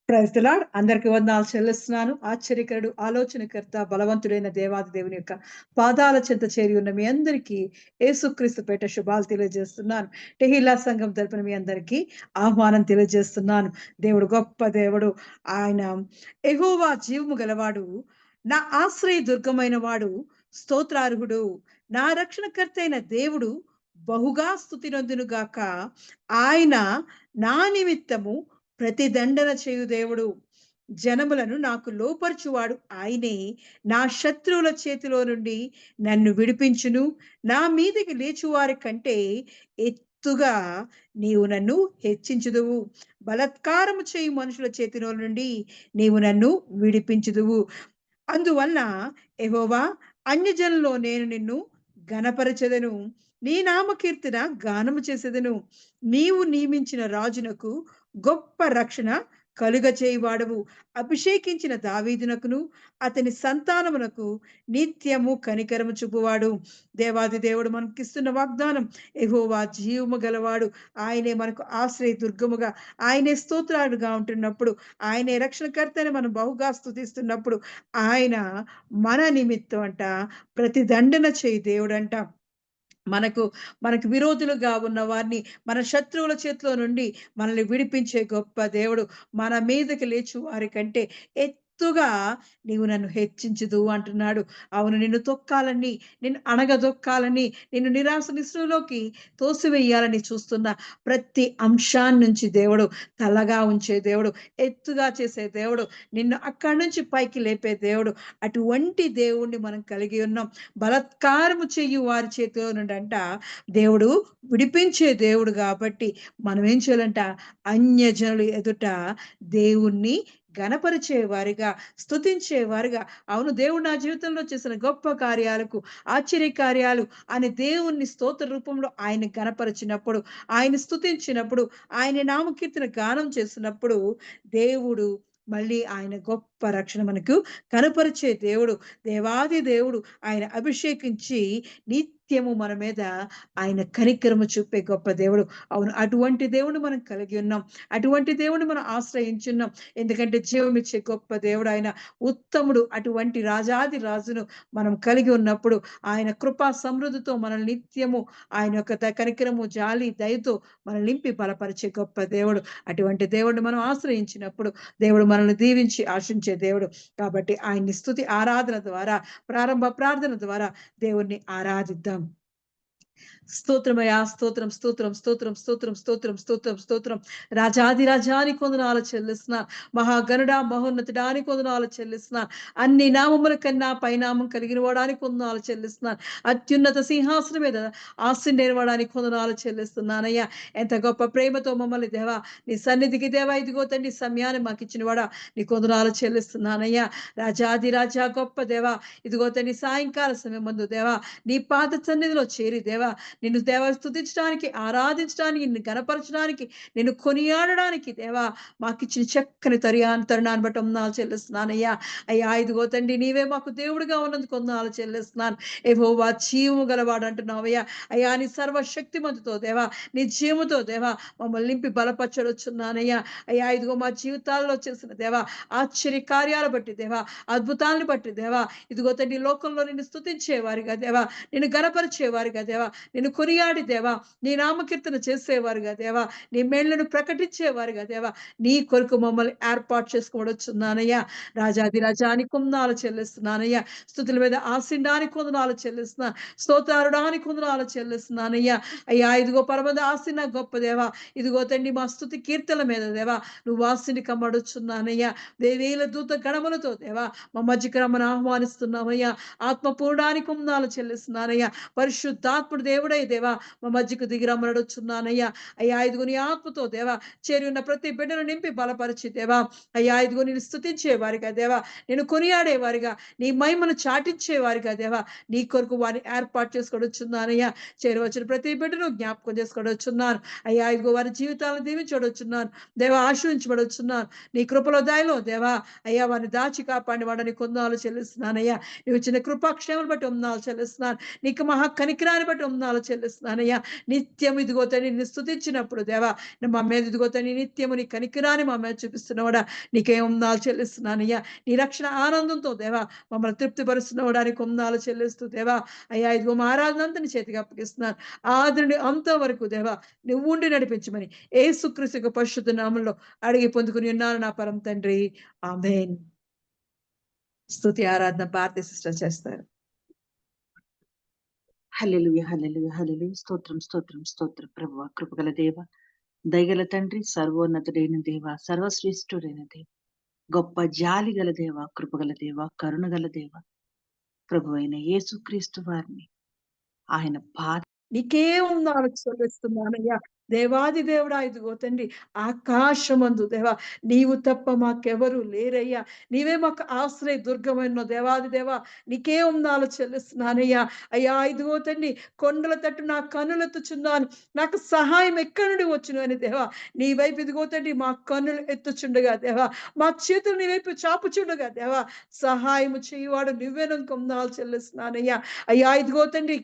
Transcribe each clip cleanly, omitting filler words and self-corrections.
Praise the lord. అందరికి వందనాలు చెల్లిస్తున్నాను. ఆశ్చర్యకరుడు, ఆలోచనకర్త, బలవంతుడైన దేవాది దేవుని యొక్క పాదాల చెంత చేరి ఉన్న మీ అందరికీ యేసుక్రీస్తు పేట శుభాలు తెలియజేస్తున్నాను. టెహిల్లా సంఘం తరపున మీ అందరికీ ఆహ్వానం తెలియజేస్తున్నాను. దేవుడు గొప్ప దేవుడు. ఆయన యెహోవా జీవము గలవాడు, నా ఆశ్రయ దుర్గమైన వాడు, స్తోత్రార్హుడు, నా రక్షణకర్త అయిన దేవుడు బహుగా స్తుతి నొందును గాక. ఆయన నా నిమిత్తము ప్రతిదండన చేయు దేవుడు. జనములను నాకు లోపరచువాడు ఆయనే. నా శత్రువుల చేతిలో నుండి నన్ను విడిపించును. నా మీదికి లేచువారి కంటే ఎత్తుగా నీవు నన్ను హెచ్చించుదువు. బలాత్కారము చేయు మనుషుల చేతిలో నుండి నీవు నన్ను విడిపించుదువు. అందువలన యెహోవా, అన్యజనుల్లో నేను నిన్ను ఘనపరచెదను. నీ నామకీర్తన గానము చేసెదను. నీవు నియమించిన రాజునకు గొప్ప రక్షణ కలుగచేయువాడవు. అభిషేకించిన దావీదునకును అతని సంతానమునకు నిత్యము కనికరము చూపువాడు. దేవాది దేవుడు మనకిస్తున్న వాగ్దానం, యెహోవా జీవము గలవాడు. ఆయనే మనకు ఆశ్రయ దుర్గముగా, ఆయనే స్తోత్రాలుగా ఉంటున్నప్పుడు, ఆయనే రక్షణకర్త అని మనం బహుగా స్తుతిస్తున్నప్పుడు, ఆయన మన నిమిత్తం అంట ప్రతిదండన చేయి దేవుడంట. మనకు మనకు విరోధులుగా ఉన్న వారిని, మన శత్రువుల చేతిలో నుండి మనల్ని విడిపించే గొప్ప దేవుడు. మన మీదకి లేచు వారి కంటే ఎత్తుగా నీవు నన్ను హెచ్చించుదువు అంటున్నాడు. అవును, నిన్ను తొక్కాలని, నిన్ను అణగదొక్కాలని, నిన్ను నిరాశ నిస్పృహలోకి తోసివేయాలని చూస్తున్న ప్రతి అంశాన్నించి దేవుడు తలగా ఉంచే దేవుడు, ఎత్తుగా చేసే దేవుడు, నిన్ను అక్కడి నుంచి పైకి లేపే దేవుడు. అటువంటి దేవుణ్ణి మనం కలిగి ఉన్నాం. బలాత్కారము చెయ్యు వారి చేతిలో నుండి దేవుడు విడిపించే దేవుడు కాబట్టి మనం ఏం చేయాలంట? అన్యజనుల ఎదుట దేవుణ్ణి ఘనపరిచే వారిగా, స్తుతించే వారిగా, అవును, దేవుడు నా జీవితంలో చేసిన గొప్ప కార్యాలకు, ఆశ్చర్య కార్యాలు అని దేవుణ్ణి స్తోత్ర రూపంలో ఆయన ఘనపరిచినప్పుడు, ఆయన స్తుతించినప్పుడు, ఆయన నామకీర్తన గానం చేసినప్పుడు దేవుడు మళ్ళీ ఆయన గొప్ప రక్షణ మనకు కనపరిచే దేవుడు. దేవాది దేవుడు ఆయన అభిషేకించి నిత్యము మన మీద ఆయన కనికరము చూపే గొప్ప దేవుడు. అవును, అటువంటి దేవుని మనం కలిగి ఉన్నాం. అటువంటి దేవుని మనం ఆశ్రయించున్నాం. ఎందుకంటే జీవమిచ్చే గొప్ప దేవుడు ఆయన, ఉత్తముడు. అటువంటి రాజాది రాజును మనం కలిగి ఉన్నప్పుడు ఆయన కృపా సమృద్ధితో మనల్ని నిత్యము ఆయన యొక్క కనికరము, జాలి, దయతో మనల్ని నింపి బలపరిచే గొప్ప దేవుడు. అటువంటి దేవుడిని మనం ఆశ్రయించినప్పుడు దేవుడు మనల్ని దీవించి ఆశించే దేవుడు. కాబట్టి ఆయన్ని స్తుతి ఆరాధన ద్వారా, ప్రారంభ ప్రార్థన ద్వారా దేవుణ్ణి ఆరాధిద్దాం. స్తోత్రమయా, స్తోత్రం, స్తోత్రం, స్తోత్రం, స్తోత్రం, స్తోత్రం, స్తోత్రం, స్తోత్రం. రాజాది రాజానికి వందనాలు చెల్లిస్తున్నా. మహాగణుడా, మహోన్నతుడానికి వందనాలు చెల్లిస్తున్నా. అన్ని నామముల కన్నా పైనామం కలిగిన వాడానికి వందనాలు చెల్లిస్తున్నాను. అత్యున్నత సింహాసనం మీద ఆసీనుడైన వాడానికి వందనాలు చెల్లిస్తున్నానయ్యా. ఎంత గొప్ప ప్రేమతో మమ్మల్ని దేవా నీ సన్నిధికి దేవా ఇదిగో తండ్రి సమయాన్ని మాకు ఇచ్చిన వాడా నీకు వందనాలు చెల్లిస్తున్నానయ్యా. రాజాది రాజా గొప్ప దేవా ఇదిగో తండ్రి సాయంకాల సమయం ముందు దేవా నీ పాద సన్నిధిలో చేరి దేవా నిన్ను దేవా స్తుతించడానికి, ఆరాధించడానికి, నిన్ను గణపరచడానికి, నిన్ను కొనియాడడానికి దేవా మాకిచ్చిన చక్కని తరుణాన్ని బట్టి వందనాలు చెల్లిస్తున్నానయ్యా. అయ్యా ఇదిగో తండ్రి నీవే మాకు దేవుడిగా ఉన్నందుకు వందనాలు చెల్లిస్తున్నాను. యెహోవా జీవము గలవాడు అంటున్నావయ్యా. అయ్యా నీ సర్వశక్తిమంతుతో దేవా, నీ జీవముతో దేవా మమ్మల్ని నింపి బలపరచొచ్చున్నానయ్యా. అయ్యా ఇదిగో మా జీవితాల్లో చేసిన దేవా ఆశ్చర్య కార్యాలు బట్టి దేవా, అద్భుతాలను బట్టి దేవా ఇదిగో తండ్రి లోకంలో నిన్ను స్తుతించేవారిగా దేవా, నిన్ను గణపరిచేవారిగా దేవా, నిన్ను కొనియాడి దేవా, నీ నామకీర్తన చేసేవారుగా దేవా, నీ మేళ్లను ప్రకటించేవారుగా దేవా, నీ కొరకు మమ్మల్ని ఏర్పాటు చేసుకోవచ్చున్నానయ్యా. రాజాది రాజానికి వందనాలు చెల్లిస్తున్నానయ్యా. స్తుతుల మీద ఆశీనుడానికి వందనాలు చెల్లిస్తున్నా. స్తోత్రారుడానికి వందనాలు చెల్లిస్తున్నానయ్యా. అయ్యా ఇదిగో పరమద ఆశీన గొప్ప దేవా, ఇదిగో తండ్రి మా స్తుతి కీర్తన మీద దేవా నువ్వు ఆశీని కమ్మడుచున్నానయ్యా. వేవేల దూత గణములతో దేవా మా మధ్యకి రమ్మని ఆహ్వానిస్తున్నామయ్యా. ఆత్మపూర్ణానికి వందనాలు చెల్లిస్తున్నానయ్యా. పరిశుద్ధాత్ముడు దేవుడై దేవా మా మధ్యకు దిగి రమ్మనడుచున్నానయ్యా. అయ్యా ఇదిగో నీ ఆత్మతో దేవా చేరి ఉన్న ప్రతి బిడ్డను నింపి బలపరిచి దేవా, అయ్యా ఇదిగో నేను స్తుతించేవారిగా దేవా, నేను కొనియాడేవారిగా, నీ మహిమను చాటించేవారిగా దేవా నీ కొరకు వారిని ఏర్పాటు చేసుకోవచ్చున్నానయ్యా. చేరవచ్చిన ప్రతి బిడ్డను జ్ఞాపకం చేసుకోవచ్చున్నాను. అయ్యా ఇదిగో వారి జీవితాలను దీవించబడొచ్చున్నాను దేవా, ఆశ్రయించబడొచ్చున్నాను. నీ కృపలో దయలో దేవా అయ్యా వారిని దాచి కాపాడి వాడని కొందనాలు చెల్లిస్తున్నానయ్యా. నువ్వు ఇచ్చిన కృపాక్షేమను బట్టి వందనాలు చెల్లిస్తున్నాను. నీకు మహా కనికరాన్ని బట్టి వందనాలు కొందనాలు చెల్లిస్తున్నానయ్యా. నిత్యం ఇదిగో తండ్రి నిన్ను స్తుతించినప్పుడు దేవా మా మీద ఇదిగో తండ్రి నిత్యము నీ కనికరాన్ని మా మీద చూపిస్తున్నవాడా నీకే వందనాలు చెల్లిస్తున్నానయ్యా. నీ రక్షణ ఆనందంతో దేవా మమ్మల్ని తృప్తిపరుస్తున్నవాడా నీకు వందనాలు చెల్లిస్తూ దేవా అయ్యా ఇదిగో మా ఆరాధన అంతా నీ చేతికి అప్పగిస్తున్నాను. ఆదినుండి అంతం వరకు దేవా నువ్వు ఉండి నడిపించమని యేసుక్రీస్తు యొక్క పరిశుద్ధ నామములో అడిగి పొందుకుని ఉన్నాను నా పరమ తండ్రి. ఆమేన్. స్తుతి ఆరాధన భారతీయ సిస్టర్ చేస్తారు. హల్లెలూయా హల్లెలూయా హల్లెలూయా. స్తోత్రం స్తోత్రం స్తోత్రం. ప్రభువా కృపగల దేవ, దయగల తండ్రి, సర్వోన్నతుడైన దేవ, సర్వశ్రేష్ఠుడైన దేవ, గొప్ప జాలి గల దేవ, కృపగల దేవ, కరుణగల దేవ, ప్రభు అయిన యేసుక్రీస్తు వారిని ఆయన పాద నీకే వందనాలు చెల్లిస్తున్నానయ్యా. దేవాది దేవుడా ఇదిగో తండ్రి ఆకాశమందు దేవా నీవు తప్ప మాకెవరు లేరయ్యా. నీవే మాకు ఆశ్రయ దుర్గమైన దేవాది దేవా నీకే వందనాలు చెల్లిస్తున్నానయ్యా. అయ్యా ఇదిగో తండ్రి కొండల తట్టు నా కన్నులెత్తుచున్నాను, నాకు సహాయం ఎక్కడి నుండి వచ్చును అని దేవా నీ వైపు ఇదిగో తండ్రి మా కన్నులు ఎత్తుచుండగా దేవా మా చేతులు నీ వైపు చాపుచుండగా దేవా సహాయం చేయవాడు నువ్వేనకు వందనాలు చెల్లిస్తున్నానయ్యా. అయ్యా ఇదిగో తండ్రి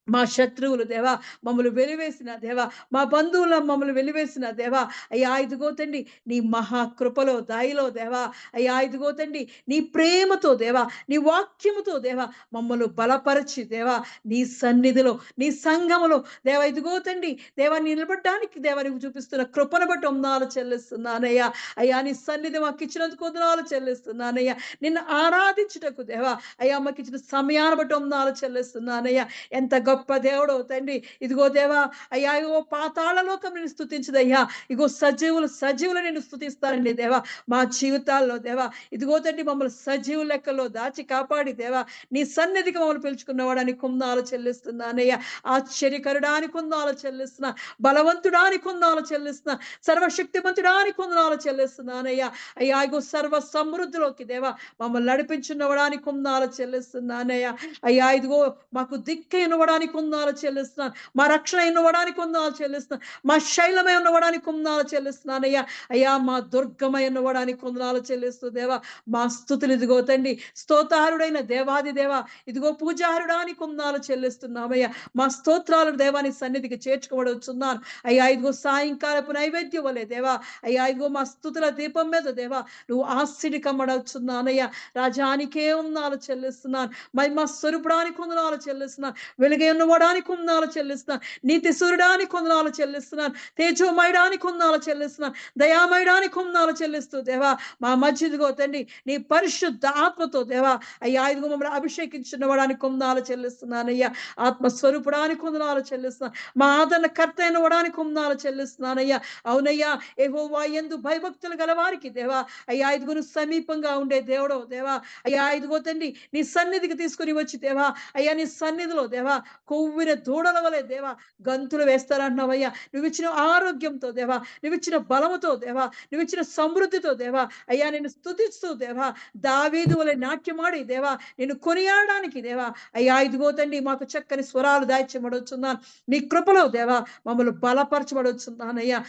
మా శత్రువులు దేవా మమ్మల్ని వెలివేసిన దేవా, మా బంధువుల మమ్మల్ని వెలివేసిన దేవా అయ్యా ఇదిగో తండ్రి నీ మహాకృపలో దయలో దేవా అయ్యా ఇదిగో తండ్రి నీ ప్రేమతో దేవా నీ వాక్యముతో దేవా మమ్మల్ని బలపరచి దేవా నీ సన్నిధిలో నీ సంఘములో దేవా ఇదిగో తండ్రి దేవా నిలబడడానికి దేవా నీకు చూపిస్తున్న కృపను బట్టి వందనాలు చెల్లిస్తున్నానయ్యా. అయ్యా నీ సన్నిధి మాకు ఇచ్చినందుకు వందనాలు చెల్లిస్తున్నానయ్యా. నిన్ను ఆరాధించుటకు దేవా అయ్యా మాకు ఇచ్చిన సమయాన్ని బట్టి వందనాలు చెల్లిస్తున్నానయ్యా. ఎంత గొప్ప దేవుడు తండ్రి. ఇదిగో దేవా అయ్యా ఇగో పాతాళ లోకం నేను స్తుతించదయ్యా, ఇగో సజీవులు నేను స్తుతిస్తానండి దేవా మా జీవితాల్లో దేవా ఇదిగో తండ్రి మమ్మల్ని సజీవు లెక్కలో దాచి కాపాడి దేవా నీ సన్నిధికి మమ్మల్ని పిలుచుకున్నవాడానికి కొందాలు చెల్లిస్తున్నానయ్యా. ఆశ్చర్యకరుడానికి కొందాలు చెల్లిస్తున్నా, బలవంతుడానికి కొందాలు చెల్లిస్తున్నా, సర్వశక్తిమంతుడానికి కొందాలు చెల్లిస్తున్నానయ్యా. అయ్యా ఇగో సర్వ సమృద్ధిలోకి దేవా మమ్మల్ని నడిపించున్నవడానికి కొందాలు చెల్లిస్తున్నానయ్యా. అయ్యా ఇదిగో మాకు దిక్కు ఇవ్వడానికి కొందాలు చెల్లిస్తున్నాను, మా రక్షణ ఇవ్వడానికి కొందాలు చెల్లిస్తున్నాను, మా శైలమై ఉన్నవడానికి కొందాలు చెల్లిస్తున్నానయ్యా. అయ్యా మా దుర్గమై ఉన్నవడానికి కొందాలు చెల్లిస్తూ దేవా మా స్థుతులు ఇదిగో తండ్రి స్తోతారుడైన దేవాది దేవా ఇదిగో పూజారుడానికి కొందాలు చెల్లిస్తున్నామయ్యా. మా స్తోత్రాలు దేవాని సన్నిధికి చేర్చుకోబడుచున్నాను అయ్యా. ఇదిగో సాయంకాలపు నైవేద్యం వలె దేవా అయ్యా ఇదిగో మా స్థుతుల దీపం మీద దేవా నువ్వు ఆశీడి కమ్మడవుచున్నానయ్యా. రాజానికే వందనాలు చెల్లిస్తున్నాను, మహిమ స్వరూపుడానికి వందనాలు చెల్లిస్తున్నాను, వెలుగై ఉన్నవాడానికి వందనాలు చెల్లిస్తున్నాను, నీతి సూర్యుడానికి వందనాలు చెల్లిస్తున్నాను, తేజోమయడానికి వందనాలు చెల్లిస్తున్నాను, దయామయడానికి వందనాలు చెల్లిస్తూ దేవా మా మధ్య ఇదిగో తండ్రి నీ పరిశుద్ధ ఆత్మతో దేవా అయ్యా ఇదిగో మమ్మల్ని అభిషేకించినవాడానికి వందనాలు చెల్లిస్తున్నానయ్యా. ఆత్మస్వరూపుడానికి వందనాలు చెల్లిస్తున్నాను, మా ఆదరణ కర్త అయినవాడానికి వందనాలు చెల్లిస్తున్నానయ్యా. అవునయ్యా యెహోవా యందు భయభక్తులు గలవారికి దేవా అయ్యా ఇదిగో నువ్వు సమీపంగా ఉండే దేవుడో దేవా అయ్యా ఇదిగో తండ్రి నీ సన్నిధికి తీసుకుని వచ్చి దేవా అయ్యా నీ సన్నిధిలో దేవా కొవ్విన దూడల వలె దేవా గంతులు వేస్తారంటున్నావయ్యా. నువ్వు ఇచ్చిన ఆరోగ్యంతో దేవా, నువ్వు ఇచ్చిన బలముతో దేవా, నువ్వు ఇచ్చిన సమృద్ధితో దేవా అయ్యా నేను స్తుతిస్తూ దేవా దావీదు వలె నాట్యమాడి దేవా నేను కొనియాడడానికి దేవా అయ్యా ఇదిగో తండ్రి మాకు చక్కని స్వరాలు దాయిచ్చబడుచున్నాను. నీ కృపలో దేవా మమ్మల్ని బలపరచబడుచున్నానయ్యా.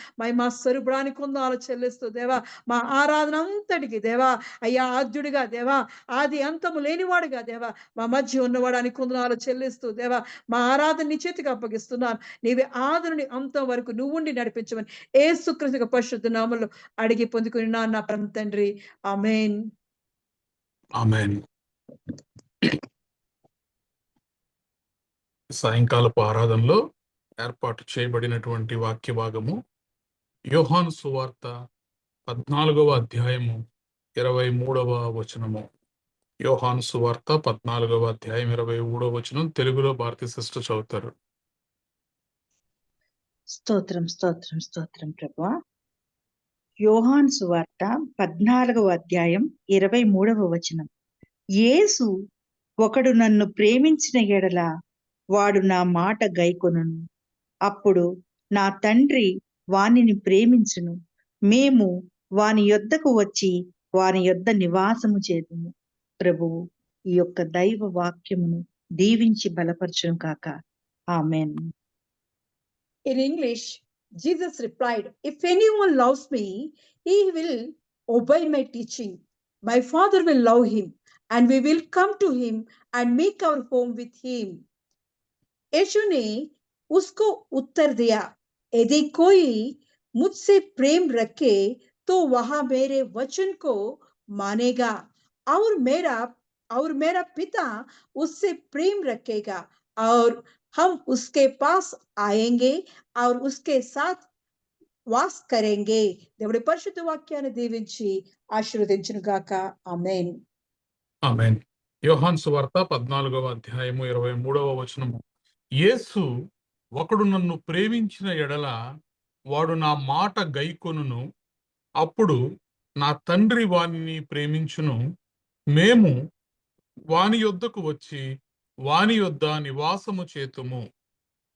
మా స్వరూపుడానికి కొందాలు చెల్లిస్తూ దేవా మా ఆరాధన అంతటికి దేవా అయ్యా ఆద్యుడిగా దేవా ఆది అంతము లేనివాడుగా దేవా మా మధ్య ఉన్నవాడానికి కొందనాలు చెల్లిస్తూ దేవా మా ఆరాధన నీ చేతికి అప్పగిస్తున్నాను. నీవే ఆదరుని అంతం వరకు నువ్వుండి నడిపించమని యేసుక్రీస్తు పరిశుద్ధ నామములో అడిగి పొందుకుని నా పరమ తండ్రి. ఆమేన్. ఆమేన్. సాయంకాలపు ఆరాధనలో ఏర్పాటు చేయబడినటువంటి వాక్య భాగము యోహాను సువార్త 14వ అధ్యాయము 23వ వచనము. యోహాను సువార్త 14వ అధ్యాయం 23వ వచనం తెలుగులో భారతీయ సిస్టర్ చదువుతారు. స్తోత్రం స్తోత్రం స్తోత్రం. ప్రభువా యోహాను సువార్త 14వ అధ్యాయం 23వ వచనం. యేసు ఒకడు నన్ను ప్రేమించిన ఎడల వాడు నా మాట గైకొనును, అప్పుడు నా తండ్రి వానిని ప్రేమించును, మేము వాని యొద్దకు వచ్చి వాని యొద్ద నివాసము చేదుము. ప్రభువు ఈ యొక్క దైవ వాక్యమును దీవించి బలపరచును కాక. ఆమేన్. In English, Jesus replied, "If anyone loves me, he will obey my teaching. My Father will love him, and we will come to him and make our home with him. यीशु ने उसको उत्तर दिया, यदि कोई मुझसे प्रेम रखे तो वह मेरे वचन को मानेगा, और मेरा पिता उससे प्रेम रखेगा, और हम उसके पास आएंगे और उसके साथ వాస్ కరెంగే. దేవుడి పరిశుద్ధ వాక్యాన్ని దీవించి ఆశీర్వదించును గాక. ఆమేన్. ఆమేన్. యోహాను సువార్త 14వ అధ్యాయము 23వ వచనము. యేసు, ఒకడు నన్ను ప్రేమించిన ఎడల వాడు నా మాట గైకొనును, అప్పుడు నా తండ్రి వానిని ప్రేమించును, మేము వాని యొద్దకు వచ్చి వాని యొద్ద నివాసము చేతుము.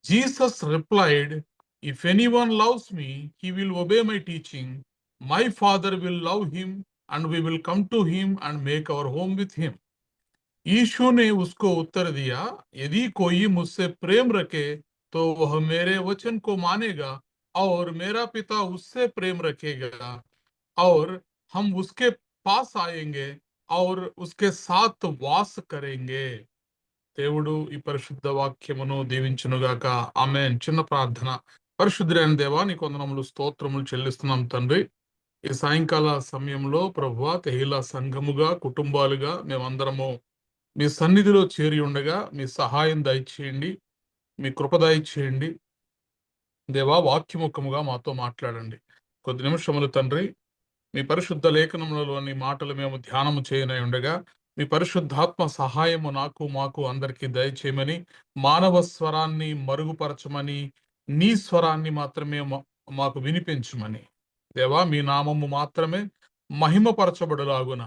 Jesus replied, if anyone loves me, he will obey my teaching. My father will love him and we will come to him and make our home with him. यीशु ने उसको उत्तर दिया, यदि कोई मुझसे प्रेम रखे तो वह मेरे वचन को मानेगा, और मेरा पिता उससे प्रेम रखेगा, और हम उसके पास आएंगे और उसके साथ वास करेंगे. దేవుడు ఈ పరిశుద్ధ వాక్యమును దీవించునుగాక. ఆమేన్. చిన్న ప్రార్థన. పరిశుద్ధుడైన దేవా, నీకు వందనములు, స్తోత్రములు చెల్లిస్తున్నాం తండ్రి. ఈ సాయంకాల సమయంలో ప్రభువా, తెహిలా సంఘముగా, కుటుంబాలుగా మేమందరము మీ సన్నిధిలో చేరి ఉండగా మీ సహాయం దయచేయండి, మీ కృప దయచేయండి. దేవా, వాక్యముఖముగా మాతో మాట్లాడండి. కొద్ది నిమిషములు తండ్రి, మీ పరిశుద్ధ లేఖనములలోని మాటలు మేము ధ్యానము చేయనై ఉండగా మీ పరిశుద్ధాత్మ సహాయము నాకు మాకు అందరికీ దయచేయమని, మానవ స్వరాన్ని మరుగుపరచమని, నీ స్వరాన్ని మాత్రమే మాకు వినిపించమని, దేవా మీ నామము మాత్రమే మహిమపరచబడులాగున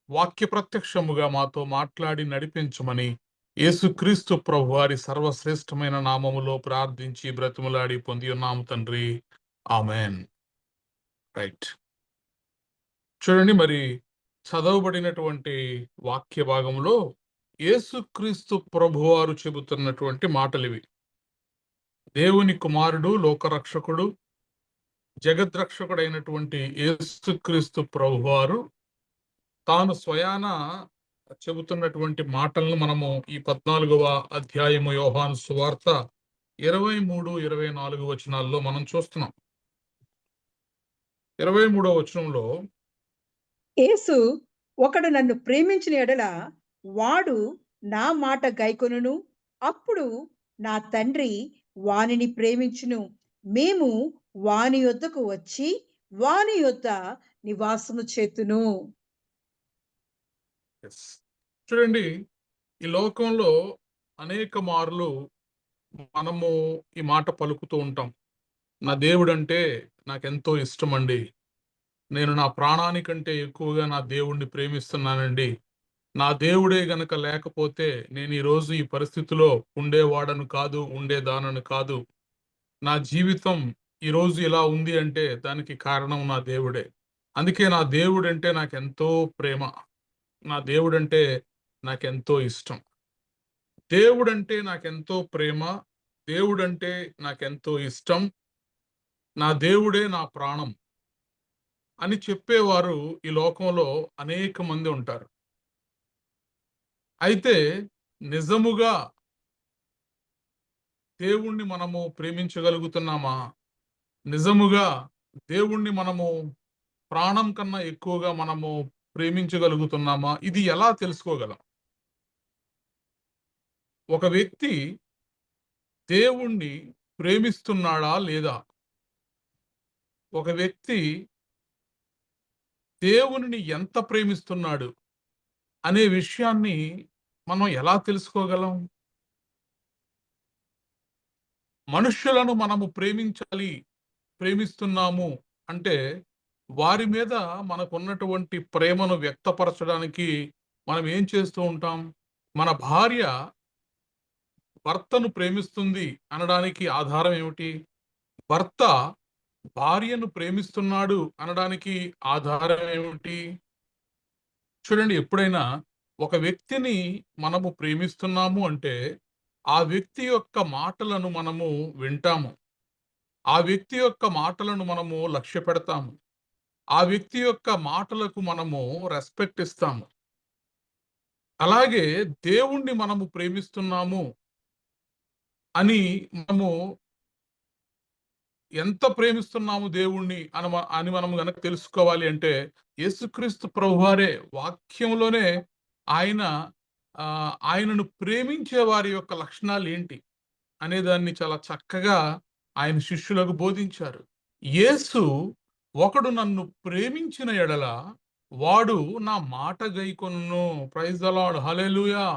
వాక్య ప్రత్యక్షముగా మాతో మాట్లాడి నడిపించమని యేసుక్రీస్తు ప్రభు వారి సర్వశ్రేష్టమైన నామములో ప్రార్థించి బ్రతిమలాడి పొంది ఉన్నాము తండ్రి. ఆమెన్. రైట్. చూడండి, మరి చదవబడినటువంటి వాక్య భాగంలో యేసుక్రీస్తు ప్రభువారు చెబుతున్నటువంటి మాటలివి. దేవుని కుమారుడు, లోకరక్షకుడు, జగద్రక్షకుడైనటువంటి యేసుక్రీస్తు ప్రభువారు తాను స్వయాన చెబుతున్నటువంటి మాటలను మనము ఈ 14వ అధ్యాయము యోహాను సువార్త 23, 24 వచనాల్లో మనం చూస్తున్నాం. 23వ వచనంలో, యేసు, ఒకడు నన్ను ప్రేమించిన ఎడల వాడు నా మాట గైకొనును, అప్పుడు నా తండ్రి వానిని ప్రేమించును, మేము వాని యొద్దకు వచ్చి వాని యొద్ద నివాసము చేతును. చూడండి, ఈ లోకంలో అనేక మార్లు మనము ఈ మాట పలుకుతూ ఉంటాం. నా దేవుడంటే నాకెంతో ఇష్టం అండి, నేను నా ప్రాణానికంటే ఎక్కువగా నా దేవుణ్ణి ప్రేమిస్తున్నానండి, నా దేవుడే గనక లేకపోతే నేను ఈరోజు ఈ పరిస్థితిలో ఉండేవాడను కాదు, ఉండేదానను కాదు, నా జీవితం ఈరోజు ఇలా ఉంది అంటే దానికి కారణం నా దేవుడే, అందుకే నా దేవుడంటే నాకెంతో ప్రేమ, నా దేవుడంటే నాకెంతో ఇష్టం. దేవుడంటే నాకెంతో ప్రేమ, దేవుడంటే నాకెంతో ఇష్టం, నా దేవుడే నా ప్రాణం అని చెప్పేవారు ఈ లోకంలో అనేక మంది ఉంటారు. అయితే నిజముగా దేవుణ్ణి మనము ప్రేమించగలుగుతున్నామా? నిజముగా దేవుణ్ణి మనము ప్రాణం కన్నా ఎక్కువగా మనము ప్రేమించగలుగుతున్నామా? ఇది ఎలా తెలుసుకోగలం? ఒక వ్యక్తి దేవుణ్ణి ప్రేమిస్తున్నాడా లేదా? ఒక వ్యక్తి దేవునిని ఎంత ప్రేమిస్తున్నాడు అనే విషయాన్ని మనం ఎలా తెలుసుకోగలం? మనుష్యులను మనము ప్రేమిస్తున్నాము అంటే వారి మీద మనకున్నటువంటి ప్రేమను వ్యక్తపరచడానికి మనం ఏం చేస్తూ ఉంటాం? మన భార్య భర్తను ప్రేమిస్తుంది అనడానికి ఆధారం ఏమిటి? భర్త భార్యను ప్రేమిస్తున్నాడు అనడానికి ఆధారం ఏమిటి? చూడండి, ఎప్పుడైనా ఒక వ్యక్తిని మనము ప్రేమిస్తున్నాము అంటే ఆ వ్యక్తి యొక్క మాటలను మనము వింటాము, ఆ వ్యక్తి యొక్క మాటలను మనము లక్ష్య పెడతాము, ఆ వ్యక్తి యొక్క మాటలకు మనము రెస్పెక్ట్ ఇస్తాము. అలాగే దేవుణ్ణి మనము ప్రేమిస్తున్నాము అని మనము ఎంత ప్రేమిస్తున్నాము దేవుణ్ణి అని మనం గనక తెలుసుకోవాలి అంటే యేసుక్రీస్తు ప్రభువారే వాక్యంలోనే ఆయన ఆయనను ప్రేమించే వారి యొక్క లక్షణాలు ఏంటి అనే దాన్ని చాలా చక్కగా ఆయన శిష్యులకు బోధించారు. యేసు ఒకడు నన్ను ప్రేమించిన ఎడల వాడు నా మాట గైకొనును. ప్రైజ్ ద లార్డ్, హల్లెలూయా.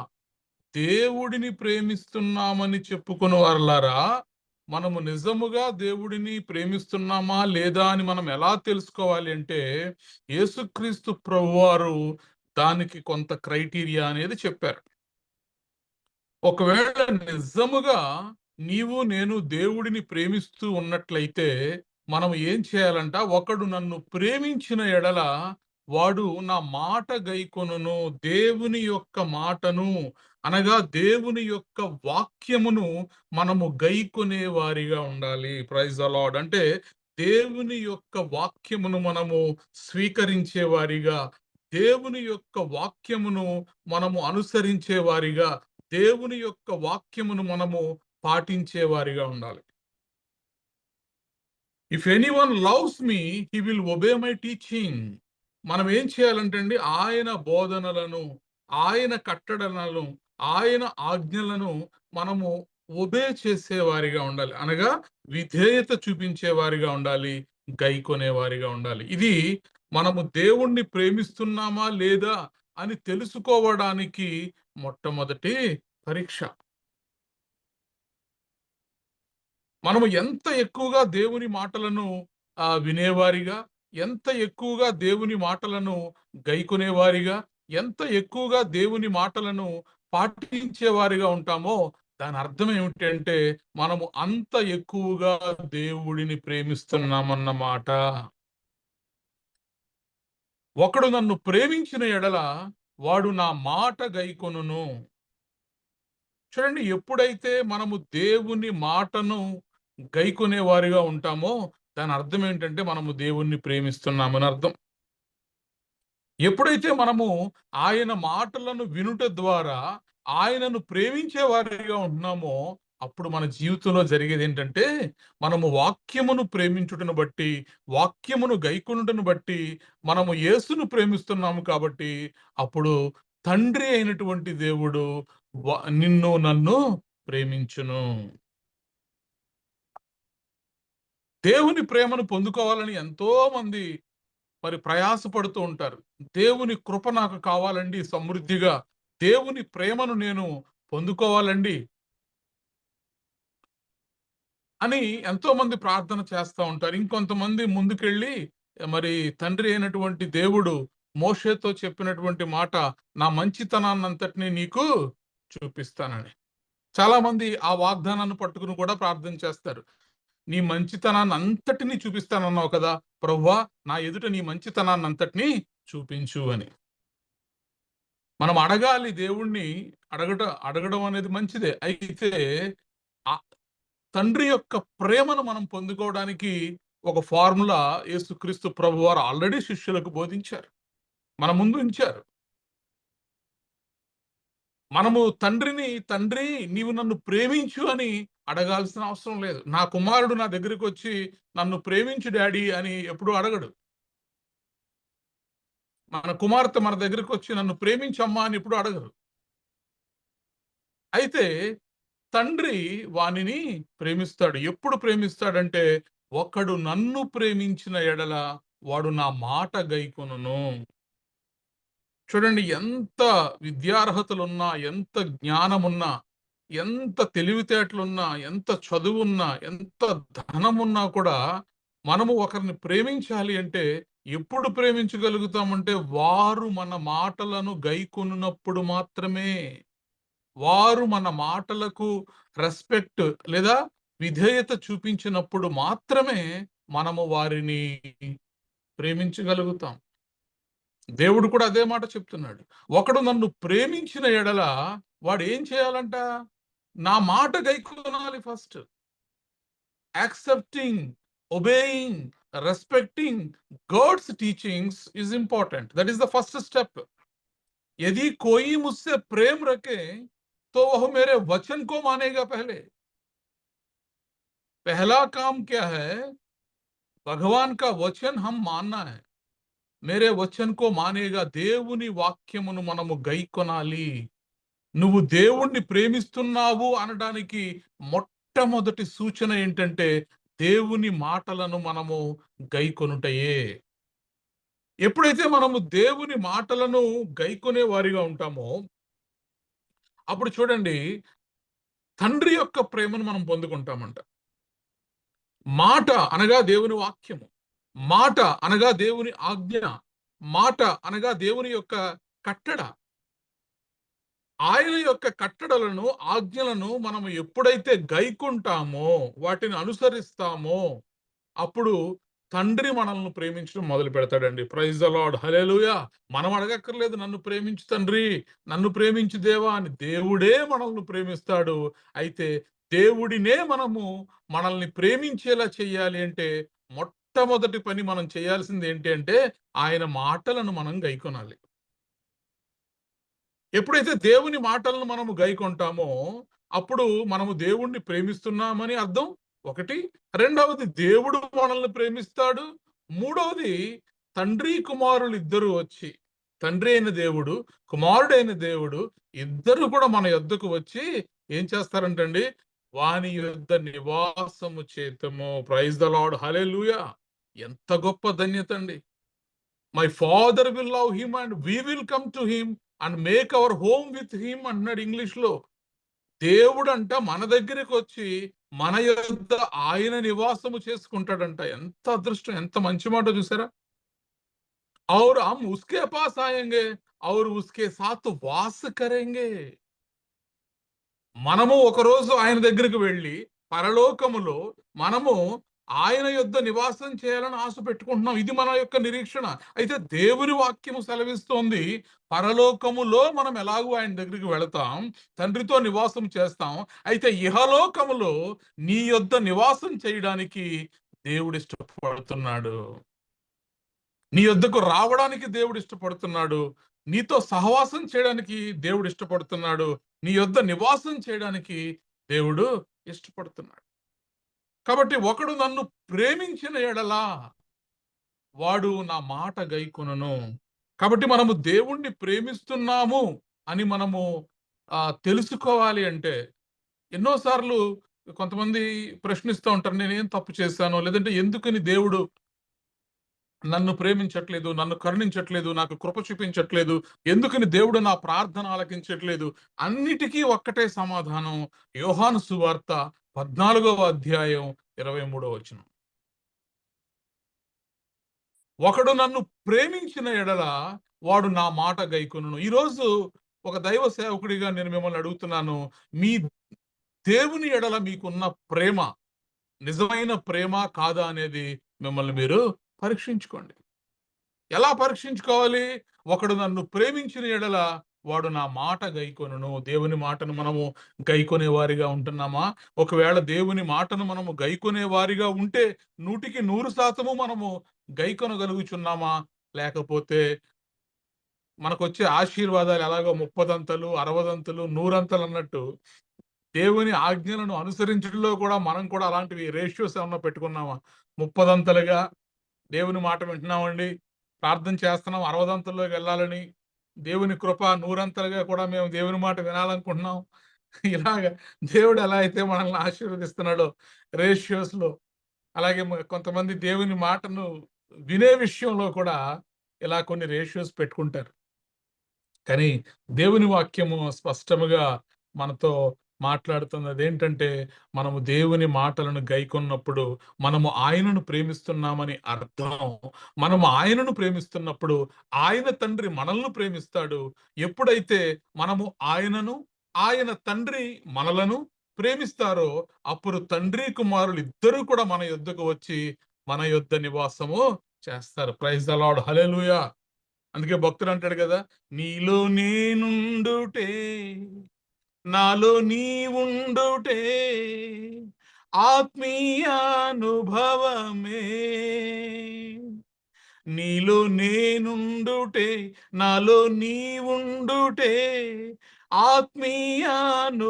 దేవుడిని ప్రేమిస్తున్నామని చెప్పుకుని వారలారా, మనము నిజముగా దేవుడిని ప్రేమిస్తున్నామా లేదా అని మనం ఎలా తెలుసుకోవాలి అంటే యేసుక్రీస్తు ప్రభువారు దానికి కొంత క్రైటీరియా అనేది చెప్పారు. ఒకవేళ నిజముగా నీవు నేను దేవుడిని ప్రేమిస్తూ ఉన్నట్లయితే మనం ఏం చేయాలంట, ఒకడు నన్ను ప్రేమించిన ఎడల వాడు నా మాట గైకొనును. దేవుని యొక్క మాటను అనగా దేవుని యొక్క వాక్యమును మనము గైకొనే వారిగా ఉండాలి. Praise the Lord. అంటే దేవుని యొక్క వాక్యమును మనము స్వీకరించే వారిగా, దేవుని యొక్క వాక్యమును మనము అనుసరించే వారిగా, దేవుని యొక్క వాక్యమును మనము పాటించే వారిగా ఉండాలి. If anyone loves me he will obey my teaching. మనం ఏం చేయాలంటే అండి, ఆయన బోధనలను, ఆయన కట్టడలను, ఆయన ఆజ్ఞలను మనము ఒబే చేసే వారిగా ఉండాలి. అనగా విధేయత చూపించే వారిగా ఉండాలి, గైకొనే వారిగా ఉండాలి. ఇది మనము దేవుణ్ణి ప్రేమిస్తున్నామా లేదా అని తెలుసుకోవడానికి మొట్టమొదటి పరీక్ష. మనము ఎంత ఎక్కువగా దేవుని మాటలను వినేవారిగా, ఎంత ఎక్కువగా దేవుని మాటలను గైకొనేవారిగా, ఎంత ఎక్కువగా దేవుని మాటలను పాటించేవారిగా ఉంటామో దాని అర్థం ఏమిటంటే మనము అంత ఎక్కువగా దేవుడిని ప్రేమిస్తున్నామన్నమాట. ఒకడు నన్ను ప్రేమించిన ఎడల వాడు నా మాట గైకొనును. చూడండి, ఎప్పుడైతే మనము దేవుని మాటను గైకొనే వారిగా ఉంటామో దాని అర్థం ఏంటంటే మనము దేవుణ్ణి ప్రేమిస్తున్నామని అర్థం. ఎప్పుడైతే మనము ఆయన మాటలను వినుట ద్వారా ఆయనను ప్రేమించే వారిగా ఉంటున్నామో అప్పుడు మన జీవితంలో జరిగేది ఏంటంటే మనము వాక్యమును ప్రేమించుటను బట్టి, వాక్యమును గైకొనుటను బట్టి మనము యేసును ప్రేమిస్తున్నాము కాబట్టి అప్పుడు తండ్రి అయినటువంటి దేవుడు నిన్ను నన్ను ప్రేమించును. దేవుని ప్రేమను పొందుకోవాలని ఎంతో మంది ప్రయాసపడుతూ ఉంటారు. దేవుని కృప నాకు కావాలండి సమృద్ధిగా, దేవుని ప్రేమను నేను పొందుకోవాలండి అని ఎంతో మంది ప్రార్థన చేస్తూ ఉంటారు. ఇంకొంతమంది ముందుకెళ్ళి తండ్రి అయినటువంటి దేవుడు మోషేతో చెప్పినటువంటి మాట, నా మంచితనాన్నంతటినీ నీకు చూపిస్తానని. చాలా మంది ఆ వాగ్దానాన్ని పట్టుకుని కూడా ప్రార్థన చేస్తారు. నీ మంచితనాన్ని అంతటినీ చూపిస్తానన్నావు కదా ప్రభువా, నా ఎదుట నీ మంచితనాన్ని అంతటినీ చూపించు అని. మనం అడగాలి దేవుణ్ణి. అడగడం అనేది మంచిదే. అయితే ఆ తండ్రి యొక్క ప్రేమను మనం పొందుకోవడానికి ఒక ఫార్ములా యేసుక్రీస్తు ప్రభువారు ఆల్రెడీ శిష్యులకు బోధించారు, మన ముందు ఉంచారు. మనము తండ్రి నీవు నన్ను ప్రేమించు అని అడగాల్సిన అవసరం లేదు. నా కుమారుడు నా దగ్గరికి వచ్చి నన్ను ప్రేమించు డాడీ అని ఎప్పుడూ అడగడు. మన కుమార్తె మన దగ్గరికి వచ్చి నన్ను ప్రేమించమ్మా అని ఎప్పుడు అడగరు. అయితే తండ్రి వానిని ప్రేమిస్తాడు. ఎప్పుడు ప్రేమిస్తాడంటే ఒకడు నన్ను ప్రేమించిన ఎడల వాడు నా మాట గైకొనును. చూడండి, ఎంత విద్యార్హతలున్నా, ఎంత జ్ఞానమున్నా, ఎంత తెలివితేటలున్నా, ఎంత చదువున్నా, ఎంత ధనమున్నా కూడా మనము ఒకరిని ప్రేమించాలి అంటే ఎప్పుడు ప్రేమించగలుగుతామంటే వారు మన మాటలను గైకొనున్నప్పుడు మాత్రమే. వారు మన మాటలకు రెస్పెక్ట్ లేదా విధేయత చూపించినప్పుడు మాత్రమే మనము వారిని ప్రేమించగలుగుతాం. దేవుడు కూడా అదే మాట చెప్తున్నాడు. ఒకడు నన్ను ప్రేమించిన ఎడల వాడు ఏం చేయాలంట? నా మాట గైకొనాలి first. Accepting, obeying, respecting God's teachings is important. That is the first step. यदि कोई मुझसे प्रेम रखे तो वह मेरे वचन को मानेगा पहले. पहला काम क्या है? भगवान का वचन हम मानना है. మేరే వచన్ కో మానేగా. దేవుని వాక్యమును మనము గైకొనాలి. నువ్వు దేవుణ్ణి ప్రేమిస్తున్నావు అనడానికి మొట్టమొదటి సూచన ఏంటంటే దేవుని మాటలను మనము గైకొనుటయే. ఎప్పుడైతే మనము దేవుని మాటలను గైకొనే వారిగా ఉంటామో అప్పుడు చూడండి, తండ్రి యొక్క ప్రేమను మనం పొందుకుంటామంట. మాట అనగా దేవుని వాక్యము, మాట అనగా దేవుని ఆజ్ఞ, మాట అనగా దేవుని యొక్క కట్టడ. ఆయన యొక్క కట్టడలను, ఆజ్ఞలను మనం ఎప్పుడైతే గైకుంటామో, వాటిని అనుసరిస్తామో, అప్పుడు తండ్రి మనల్ని ప్రేమించడం మొదలు పెడతాడండి. ప్రైజ్ ద లార్డ్, హల్లెలూయా. మనం అడగక్కర్లేదు, నన్ను ప్రేమించు తండ్రి, నన్ను ప్రేమించు దేవా అని. దేవుడే మనల్ని ప్రేమిస్తాడు. అయితే దేవుడినే మనల్ని ప్రేమించేలా చెయ్యాలి అంటే మొట్టమొదటి పని మనం చేయాల్సింది ఏంటి అంటే ఆయన మాటలను మనం గైకొనాలి. ఎప్పుడైతే దేవుని మాటలను మనము గైకొంటామో అప్పుడు మనము దేవుణ్ణి ప్రేమిస్తున్నామని అర్థం. ఒకటి. రెండవది, దేవుడు మనల్ని ప్రేమిస్తాడు. మూడవది, తండ్రి కుమారులు ఇద్దరు వచ్చి, తండ్రి అయిన దేవుడు, కుమారుడైన దేవుడు ఇద్దరు కూడా మన యొద్దకు వచ్చి ఏం చేస్తారంటండి? వాని యొద్ద నివాసము చేతము. ప్రైజ్ ద లార్డ్, హల్లెలూయా. ఎంత గొప్ప ధన్యత అండి. My father will love him and we will come to him and make our home with him అన్నాడు ఇంగ్లీష్ లో. దేవుడంట మన దగ్గరికి వచ్చి మన యొద్ద ఆయన నివాసము చేసుకుంటాడంట. ఎంత అదృష్టం, ఎంత మంచి మాట చూసారా? और हम उसके पास आएंगे और उसके साथ वास करेंगे. మనము ఒకరోజు ఆయన దగ్గరికి వెళ్ళి పరలోకములో మనము ఆయన యొద్ద నివాసం చేయాలని ఆశ పెట్టుకుంటున్నాం. ఇది మన యొక్క నిరీక్షణ. అయితే దేవుని వాక్యము సెలవిస్తోంది, పరలోకములో మనం ఎలాగో ఆయన దగ్గరికి వెళతాం, తండ్రితో నివాసం చేస్తాం. అయితే ఇహలోకములో నీ యొద్ద నివాసం చేయడానికి దేవుడు ఇష్టపడుతున్నాడు. నీ యొద్దకు రావడానికి దేవుడు ఇష్టపడుతున్నాడు. నీతో సహవాసం చేయడానికి దేవుడు ఇష్టపడుతున్నాడు. నీ యొద్ద నివాసం చేయడానికి దేవుడు ఇష్టపడుతున్నాడు. కాబట్టి ఒకడు నన్ను ప్రేమించిన ఎడలా వాడు నా మాట గైకొనును. కాబట్టి మనము దేవుణ్ణి ప్రేమిస్తున్నాము అని మనము తెలుసుకోవాలి అంటే, ఎన్నోసార్లు కొంతమంది ప్రశ్నిస్తూ ఉంటారు, నేనేం తప్పు చేశాను, లేదంటే ఎందుకని దేవుడు నన్ను ప్రేమించట్లేదు, నన్ను కరుణించట్లేదు, నాకు కృప చూపించట్లేదు, ఎందుకని దేవుడు నా ప్రార్థన ఆలకించట్లేదు? అన్నిటికీ ఒక్కటే సమాధానం. యోహాను సువార్త 14వ అధ్యాయం 23వ వచనం. ఒకడు నన్ను ప్రేమించిన ఎడల వాడు నా మాట గైకొనును. ఈరోజు ఒక దైవ సేవకుడిగా నేను మిమ్మల్ని అడుగుతున్నాను, మీ దేవుని ఎడల మీకున్న ప్రేమ నిజమైన ప్రేమ కాదా అనేది మిమ్మల్ని మీరు పరీక్షించుకోండి. ఎలా పరీక్షించుకోవాలి? ఒకడు నన్ను ప్రేమించిన ఎడల వాడు నా మాట గైకొనును. దేవుని మాటను మనము గైకొనే వారిగా ఉంటున్నామా? ఒకవేళ దేవుని మాటను మనము గైకొనే వారిగా ఉంటే 100% మనము గైకొనగలుగుచున్నామా? లేకపోతే మనకొచ్చే ఆశీర్వాదాలు ఎలాగో 30దంతలు, 60దంతలు, 100అంతలు అన్నట్టు దేవుని ఆజ్ఞలను అనుసరించడంలో కూడా మనం కూడా అలాంటివి రేషియోస్ ఏమన్నా పెట్టుకున్నామా? 30దంతలుగా దేవుని మాట వింటున్నామండి, ప్రార్థన చేస్తున్నాం 60దంతల్లోకి వెళ్ళాలని, దేవుని కృప 100అంతలుగా కూడా మేము దేవుని మాట వినాలనుకుంటున్నాం. ఇలాగ దేవుడు ఎలా అయితే మనల్ని ఆశీర్వదిస్తున్నాడో రేషియోస్ లో, అలాగే కొంతమంది దేవుని మాటను వినే విషయంలో కూడా ఇలా కొన్ని రేషియోస్ పెట్టుకుంటారు. కానీ దేవుని వాక్యము స్పష్టముగా మనతో మాట్లాడుతున్నది ఏంటంటే, మనము దేవుని మాటలను గైకొన్నప్పుడు మనము ఆయనను ప్రేమిస్తున్నామని అర్థం. మనము ఆయనను ప్రేమిస్తున్నప్పుడు ఆయన తండ్రి మనల్ని ప్రేమిస్తాడు. ఎప్పుడైతే మనము ఆయనను, ఆయన తండ్రి మనలను ప్రేమిస్తారో అప్పుడు తండ్రి కుమారులు ఇద్దరు కూడా మన యొద్దకు వచ్చి మన యొద్ద నివాసము చేస్తారు. ప్రైజ్ ద లార్డ్, హల్లెలూయా. అందుకే భక్తుడు అంటాడు కదా, నీలో నేనుండుటే, నాలో నీవుండుటే ఆత్మీయానుభవమే. నీలో నేనుండుటే, నాలో నీవుండుటే ఆత్మీయానుభవమే.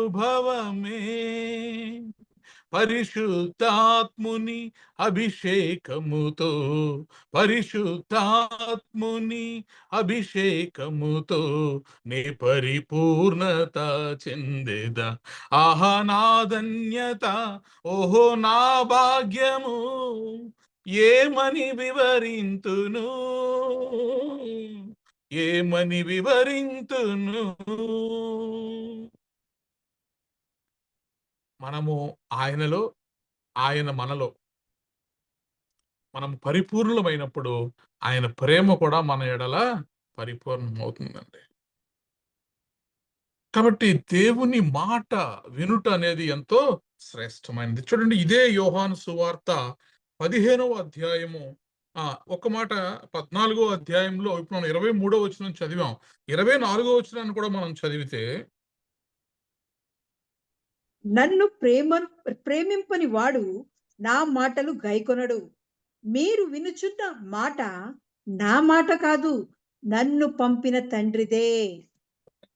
పరిశుద్ధాత్ముని అభిషేకముతో, పరిశుద్ధాత్ముని అభిషేకముతో నే పరిపూర్ణత చెందేదా. ఆహా నా ధన్యత, ఓహో నా భాగ్యము, ఏమని వివరింతును, ఏమని వివరింతును. మనము ఆయనలో, ఆయన మనలో, మనం పరిపూర్ణమైనప్పుడు ఆయన ప్రేమ కూడా మన ఎడల పరిపూర్ణమవుతుందండి. కాబట్టి దేవుని మాట వినుట అనేది ఎంతో శ్రేష్టమైనది. చూడండి, ఇదే యోహాను సువార్త 15వ అధ్యాయము ఒక మాట 14వ అధ్యాయంలో ఇప్పుడు మనం 23వ వచనం చదివాం. 24వ వచనాన్ని కూడా మనం చదివితే, నన్ను ప్రేమింపని వాడు నా మాటలు గైకొనడు. మీరు వినుచున్న మాట నా మాట కాదు, నన్ను పంపిన తండ్రిదే.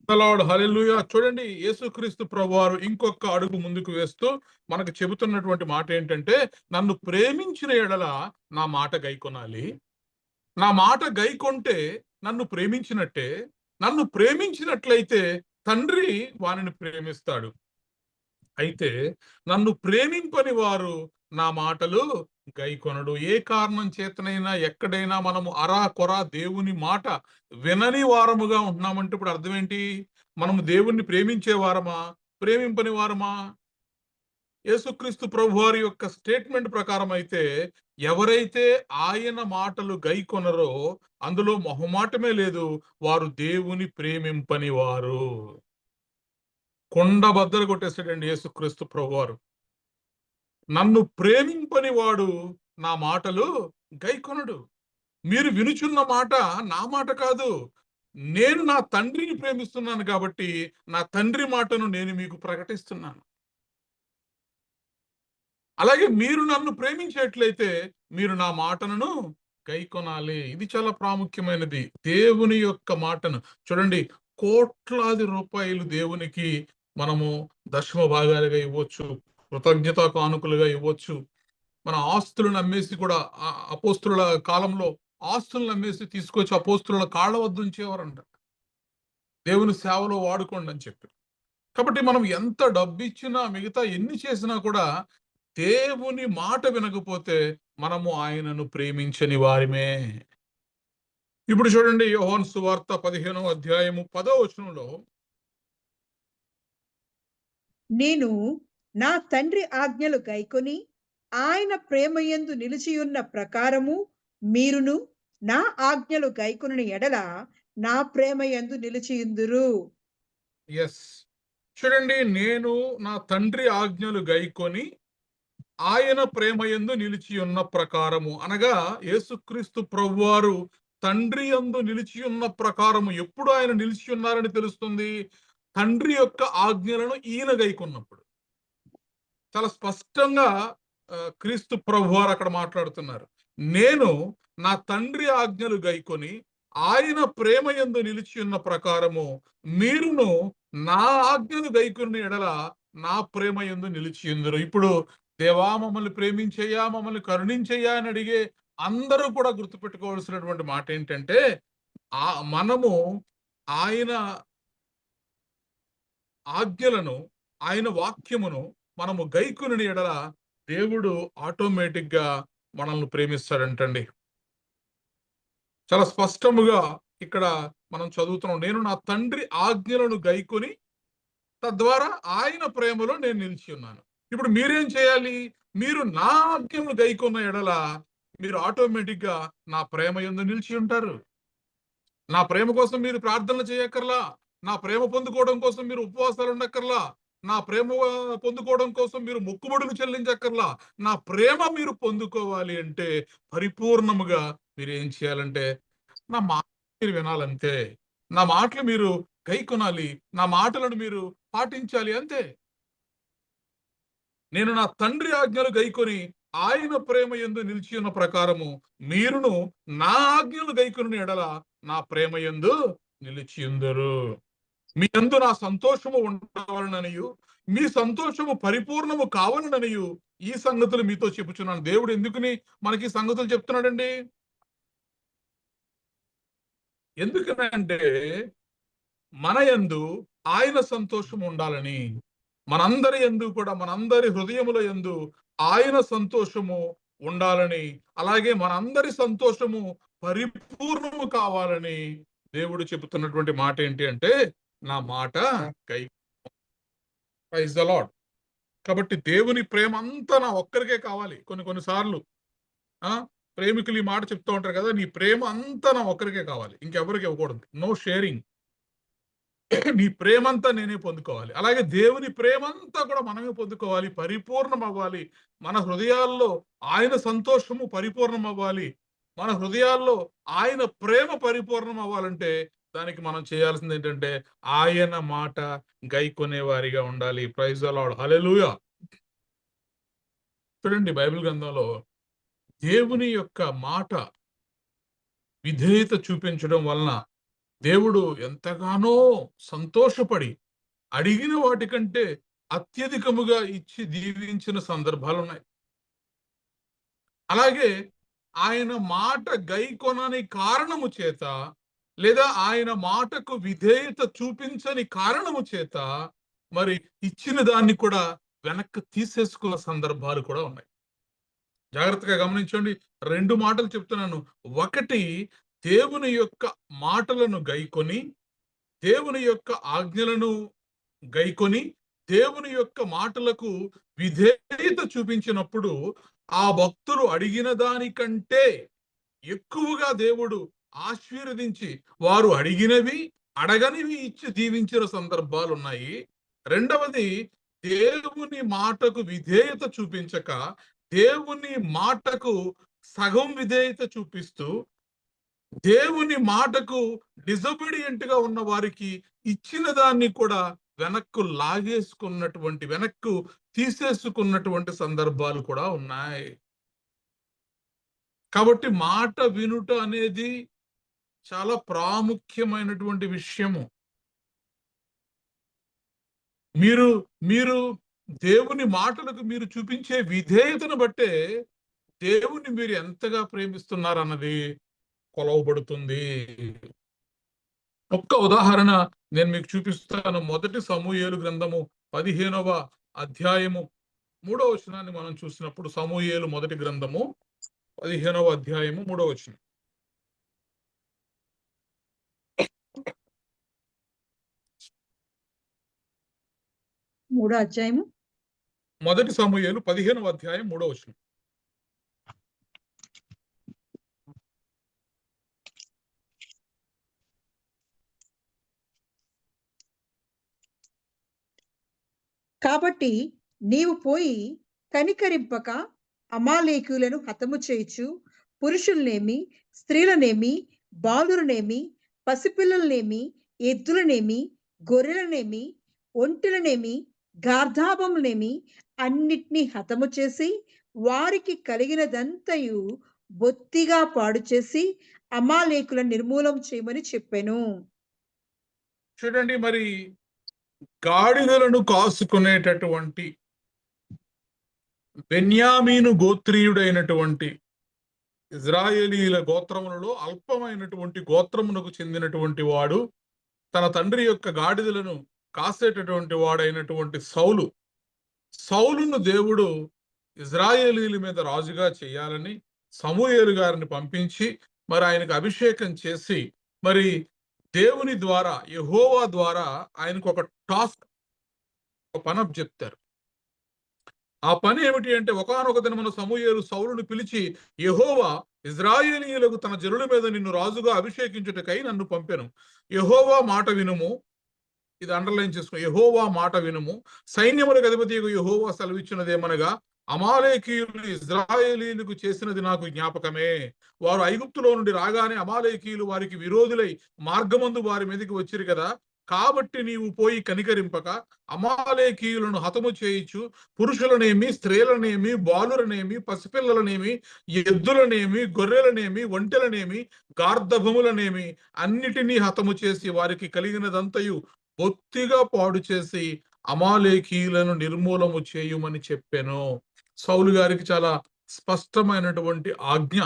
హల్లెలూయా. చూడండి, యేసుక్రీస్తు ప్రభువారు ఇంకొక అడుగు ముందుకు వేస్తూ మనకు చెబుతున్నటువంటి మాట ఏంటంటే, నన్ను ప్రేమించిన ఎడల నా మాట గైకొనాలి. నా మాట గైకొంటే నన్ను ప్రేమించినట్టే. నన్ను ప్రేమించినట్లయితే తండ్రి వానిని ప్రేమిస్తాడు. అయితే నన్ను ప్రేమింపని వారు నా మాటలు గైకొనడు. ఏ కారణం చేతనైనా ఎక్కడైనా మనము అరా కొరా దేవుని మాట వినని వారముగా ఉంటున్నామంటే ఇప్పుడు అర్థం ఏంటి? మనము దేవుణ్ణి ప్రేమించే వారమా, ప్రేమింపని వారమా? యేసుక్రీస్తు ప్రభువారి యొక్క స్టేట్మెంట్ ప్రకారం అయితే ఎవరైతే ఆయన మాటలు గైకొనరో అందులో మొహమాటమే లేదు, వారు దేవుని ప్రేమింపని వారు. కొండ బద్దలు కొట్టేశాడండి యేసుక్రీస్తు ప్రభువారు. నన్ను ప్రేమింపని వాడు నా మాటలు గైకొనడు. మీరు వినుచున్న మాట నా మాట కాదు, నేను నా తండ్రిని ప్రేమిస్తున్నాను కాబట్టి నా తండ్రి మాటను నేను మీకు ప్రకటిస్తున్నాను. అలాగే మీరు నన్ను ప్రేమించేట్లయితే మీరు నా మాటలను గైకొనాలి. ఇది చాలా ప్రాముఖ్యమైనది. దేవుని యొక్క మాటను చూడండి, కోట్లాది రూపాయలు దేవునికి మనము దశమ భాగాలుగా ఇవ్వచ్చు, కృతజ్ఞతా కానుకలుగా ఇవ్వచ్చు. మన ఆస్తులను అమ్మేసి కూడా అపోస్తుల కాలంలో ఆస్తులను అమ్మేసి తీసుకొచ్చి అపోస్తుల కాళ్ళ వద్ద ఉంచేవారంట. దేవుని సేవలో వాడుకోండి అని చెప్పి. కాబట్టి మనం ఎంత డబ్బిచ్చినా మిగతా ఎన్ని చేసినా కూడా దేవుని మాట వినకపోతే మనము ఆయనను ప్రేమించని వారిమే. ఇప్పుడు చూడండి, యోహాను సువార్త 15వ అధ్యాయము 10వ వచనంలో, నేను నా తండ్రి ఆజ్ఞలు గైకొని ఆయన ప్రేమయందు నిలిచియున్న ప్రకారము మీరును నా ఆజ్ఞలు గైకొనిన ఎడల నా ప్రేమయందు నిలిచియుందురు. ఎస్, చూడండి, నేను నా తండ్రి ఆజ్ఞలు గైకొని ఆయన ప్రేమయందు నిలిచి ఉన్న ప్రకారము అనగా యేసుక్రీస్తు ప్రభువారు తండ్రి యందు నిలిచి ఉన్న ప్రకారము. ఎప్పుడు ఆయన నిలిచి ఉన్నారని తెలుస్తుంది? తండ్రి యొక్క ఆజ్ఞలను ఈయన గైకొన్నప్పుడు. చాలా స్పష్టంగా క్రీస్తు ప్రభువారు అక్కడ మాట్లాడుతున్నారు. నేను నా తండ్రి ఆజ్ఞలు గైకొని ఆయన ప్రేమ యందు నిలిచి ఉన్న ప్రకారము మీరును నా ఆజ్ఞలు గైకొని ఎడల నా ప్రేమ యందు నిలిచి ఉందరు. ఇప్పుడు దేవా మమ్మల్ని ప్రేమించయ్యా, మమ్మల్ని కరుణించయ్యా అని అడిగే అందరూ కూడా గుర్తుపెట్టుకోవాల్సినటువంటి మాట ఏంటంటే, మనము ఆయన ఆజ్ఞలను, ఆయన వాక్యమును మనము గైకొనిన ఎడల దేవుడు ఆటోమేటిక్ గా మనల్ని ప్రేమిస్తాడంటండి. చాలా స్పష్టముగా ఇక్కడ మనం చదువుతున్నాం, నేను నా తండ్రి ఆజ్ఞలను గైకొని తద్వారా ఆయన ప్రేమలో నేను నిలిచి ఉన్నాను. ఇప్పుడు మీరేం చేయాలి? మీరు నా ఆజ్ఞలను గైకొన్న ఎడల మీరు ఆటోమేటిక్ గా నా ప్రేమ యందు నిలిచి ఉంటారు. నా ప్రేమ కోసం మీరు ప్రార్థనలు చేయక్కర్లా, నా ప్రేమ పొందుకోవడం కోసం మీరు ఉపవాసాలు ఉండక్కర్లా, నా ప్రేమ పొందుకోవడం కోసం మీరు మొక్కుబడులు చెల్లించక్కర్లా. నా ప్రేమ మీరు పొందుకోవాలి అంటే పరిపూర్ణముగా మీరు ఏం చేయాలంటే నా మాట మీరు వినాలంతే. నా మాటలు మీరు గైకొనాలి, నా మాటలను మీరు పాటించాలి అంతే. నేను నా తండ్రి ఆజ్ఞలు గైకొని ఆయన ప్రేమ యందు నిలిచి ఉన్న ప్రకారము మీరును నా ఆజ్ఞలు గైకొని ఎడల నా ప్రేమ యందు నిలిచి ఉందరు. మీ యందు నా సంతోషము ఉండవలననియు మీ సంతోషము పరిపూర్ణము కావాలననియు ఈ సంగతులు మీతో చెప్పుచున్నాను. దేవుడు ఎందుకని మనకి ఈ సంగతులు చెప్తున్నాడండి? ఎందుకనంటే మన యందు ఆయన సంతోషం ఉండాలని, మనందరి యందు కూడా, మనందరి హృదయముల యందు ఆయన సంతోషము ఉండాలని, అలాగే మనందరి సంతోషము పరిపూర్ణము కావాలని దేవుడు చెబుతున్నటువంటి మాట ఏంటి అంటే, నా మాట కై. Praise the Lord. కాబట్టి దేవుని ప్రేమ అంతా నా ఒక్కరికే కావాలి. కొన్నిసార్లు ప్రేమికులు ఈ మాట చెప్తూ ఉంటారు కదా, నీ ప్రేమ అంతా నా ఒక్కరికే కావాలి, ఇంకెవరికి ఇవ్వకూడదు, నో షేరింగ్. నీ ప్రేమంతా నేనే పొందుకోవాలి. అలాగే దేవుని ప్రేమంతా కూడా మనమే పొందుకోవాలి, పరిపూర్ణం అవ్వాలి. మన హృదయాల్లో ఆయన సంతోషము పరిపూర్ణం అవ్వాలి. మన హృదయాల్లో ఆయన ప్రేమ పరిపూర్ణం అవ్వాలంటే దానికి మనం చేయాల్సింది ఏంటంటే ఆయన మాట గైకొనే వారిగా ఉండాలి. Praise the lord. హల్లెలూయా. చూడండి, బైబిల్ గ్రంథంలో దేవుని యొక్క మాట విధేయత చూపించడం వలన దేవుడు ఎంతగానో సంతోషపడి అడిగిన వాటికంటే అత్యధికముగా ఇచ్చి దీవించిన సందర్భాలు ఉన్నాయి. అలాగే ఆయన మాట గైకొనని కారణము చేత, లేదా ఆయన మాటకు విధేయత చూపించని కారణము చేత మరి ఇచ్చిన దాన్ని కూడా వెనక్కి తీసేసుకున్న సందర్భాలు కూడా ఉన్నాయి. జాగ్రత్తగా గమనించండి, 2 మాటలు చెప్తున్నాను. ఒకటి, దేవుని యొక్క మాటలను గైకొని, దేవుని యొక్క ఆజ్ఞలను గైకొని, దేవుని యొక్క మాటలకు విధేయత చూపించినప్పుడు ఆ భక్తులు అడిగిన దానికంటే ఎక్కువగా దేవుడు ఆశీర్వదించి, వారు అడిగినవి అడగనివి ఇచ్చి దీవించిన సందర్భాలు ఉన్నాయి. రెండవది, దేవుని మాటకు విధేయత చూపించక దేవుని మాటకు సగం విధేయత చూపిస్తూ దేవుని మాటకు డిజొబీడియంట్ గా ఉన్న వారికి ఇచ్చిన దాన్ని కూడా వెనక్కు లాగేసుకున్నటువంటి, వెనక్కు తీసేసుకున్నటువంటి సందర్భాలు కూడా ఉన్నాయి. కాబట్టి మాట వినుట అనేది చాలా ప్రాముఖ్యమైనటువంటి విషయము. మీరు దేవుని మాటలకు మీరు చూపించే విధేయతను బట్టే దేవుని మీరు ఎంతగా ప్రేమిస్తున్నారన్నది కొలవబడుతుంది. ఒక్క ఉదాహరణ నేను మీకు చూపిస్తాను. మొదటి సమూయేలు గ్రంథము 15వ అధ్యాయము 3వ వచనాన్ని మనం చూసినప్పుడు, సమూయేలు మొదటి గ్రంథము 15వ అధ్యాయము 3వ వచనం. మూడో అధ్యాయము మొదటి సమూయేలు 15వ అధ్యాయం 3వ వచనం. కాబట్టి నీవు పోయి కనికరింపక అమాలేకీయులను హతము చేయుచు, పురుషులనేమి, స్త్రీలనేమి, బాలురనేమి, పసిపిల్లలనేమి, ఎద్దులనేమి, గొర్రెలనేమి, ఒంటెలనేమి, గార్ధాబములనేమి అన్నిటినీ హతము చేసి, వారికి కలిగినదంతయు బొత్తిగా పాడు చేసి అమాలేకులను నిర్మూలం చేయమని చెప్పెను. చూడండి, మరి గాడిదలను కాసుకునేటటువంటి బెన్యామీను గోత్రీయుడైనటువంటి ఇజ్రాయేలీల గోత్రములలో అల్పమైనటువంటి గోత్రమునకు చెందినటువంటి వాడు, తన తండ్రి యొక్క గాడిదలను కాసేటటువంటి వాడైనటువంటి సౌలును దేవుడు ఇజ్రాయేలీల మీద రాజుగా చేయాలని సమూయేలు గారిని పంపించి మరి ఆయనకు అభిషేకం చేసి, మరి దేవుని ద్వారా, యెహోవా ద్వారా ఆయనకు ఒక టాస్క్, ఒక పని చెప్తారు. ఆ పని ఏమిటి అంటే, ఒకానొక దినమున సమూయేలు సౌలును పిలిచి, యెహోవా ఇజ్రాయేలీయులకు తన జనుల మీద నిన్ను రాజుగా అభిషేకించుటకై నన్ను పంపెను. యెహోవా మాట వినుము. ఇది అండర్లైన్ చేసుకో. యెహోవా మాట వినుము. సైన్యములకు అధిపతియగు యెహోవా సెలవిచ్చినదేమనగా, అమాలేకీయులు ఇజ్రాయేలీయులకు చేసినది నాకు జ్ఞాపకమే. వారు ఐగుప్తులో నుండి రాగానే అమాలేకీయులు వారికి విరోధులై మార్గమందు వారి మీదకి వచ్చిరు కదా. కాబట్టి నీవు పోయి కనికరింపక అమాలేకీయులను హతము చేయించు, పురుషులనేమి, స్త్రీలనేమి, బాలురనేమి, పసిపిల్లలనేమి, ఎద్దులనేమి, గొర్రెలనేమి, ఒంటెలనేమి, గార్ధభములనేమి అన్నిటినీ హతము చేసి వారికి కలిగినదంతయు బొత్తిగా పాడు చేసి అమాలేకీయులను నిర్మూలము చేయుమని చెప్పాను. సౌలు గారికి చాలా స్పష్టమైనటువంటి ఆజ్ఞ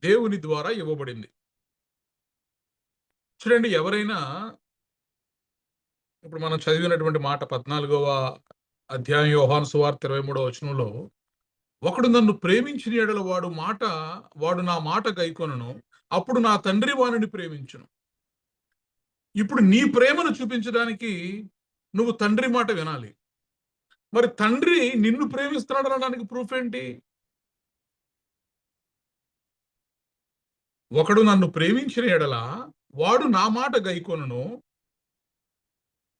దేవుని ద్వారా ఇవ్వబడింది. చూడండి, ఎవరైనా ఇప్పుడు మనం చదివినటువంటి మాట 14వ అధ్యాయం యోహాను సువార్త 23వ వచనంలో, ఒకడు నన్ను ప్రేమించిన యెడల వాడు నా మాట గైకొనును, అప్పుడు నా తండ్రి వానిని ప్రేమించును. ఇప్పుడు నీ ప్రేమను చూపించడానికి నువ్వు తండ్రి మాట వినాలి. మరి తండ్రి నిన్ను ప్రేమిస్తున్నాడు అనడానికి ప్రూఫ్ ఏంటి? ఒకడు నన్ను ప్రేమించిన యెడల వాడు నా మాట గైకొనును,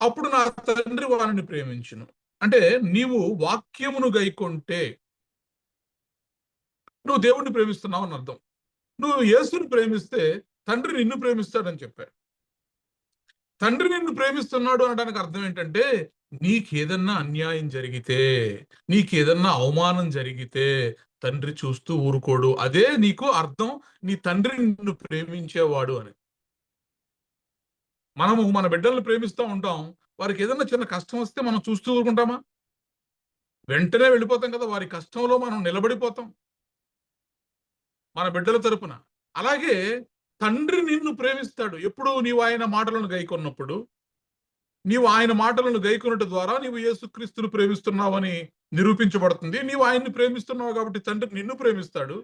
అప్పుడు నా తండ్రి వానిని ప్రేమించును. అంటే నీవు వాక్యమును గైకొంటే నువ్వు దేవుణ్ణి ప్రేమిస్తున్నావు అని అర్థం. నువ్వు యేసుని ప్రేమిస్తే తండ్రి నిన్ను ప్రేమిస్తాడని చెప్పాడు. తండ్రి నిన్ను ప్రేమిస్తున్నాడు అనడానికి అర్థం ఏంటంటే, నీకేదన్నా అన్యాయం జరిగితే, నీకేదన్నా అవమానం జరిగితే తండ్రి చూస్తూ ఊరుకోడు. అదే నీకు అర్థం, నీ తండ్రి నిన్ను ప్రేమించేవాడు అని. మనము మన బిడ్డలను ప్రేమిస్తూ ఉంటాం. వారికి ఏదన్నా చిన్న కష్టం వస్తే మనం చూస్తూ ఊరుకుంటామా? వెంటనే వెళ్ళిపోతాం కదా, వారి కష్టంలో మనం నిలబడిపోతాం మన బిడ్డల తరపున. అలాగే తండ్రి నిన్ను ప్రేమిస్తాడు. ఎప్పుడు నీవు ఆయన మాటలను గైకొన్నప్పుడు, నీవు ఆయన మాటలను గైకొనుట ద్వారా నీవు యేసుక్రీస్తును ప్రేమిస్తున్నావని నిరూపించబడుతుంది. నీవు ఆయన్ని ప్రేమిస్తున్నావు కాబట్టి తండ్రి నిన్ను ప్రేమిస్తాడు.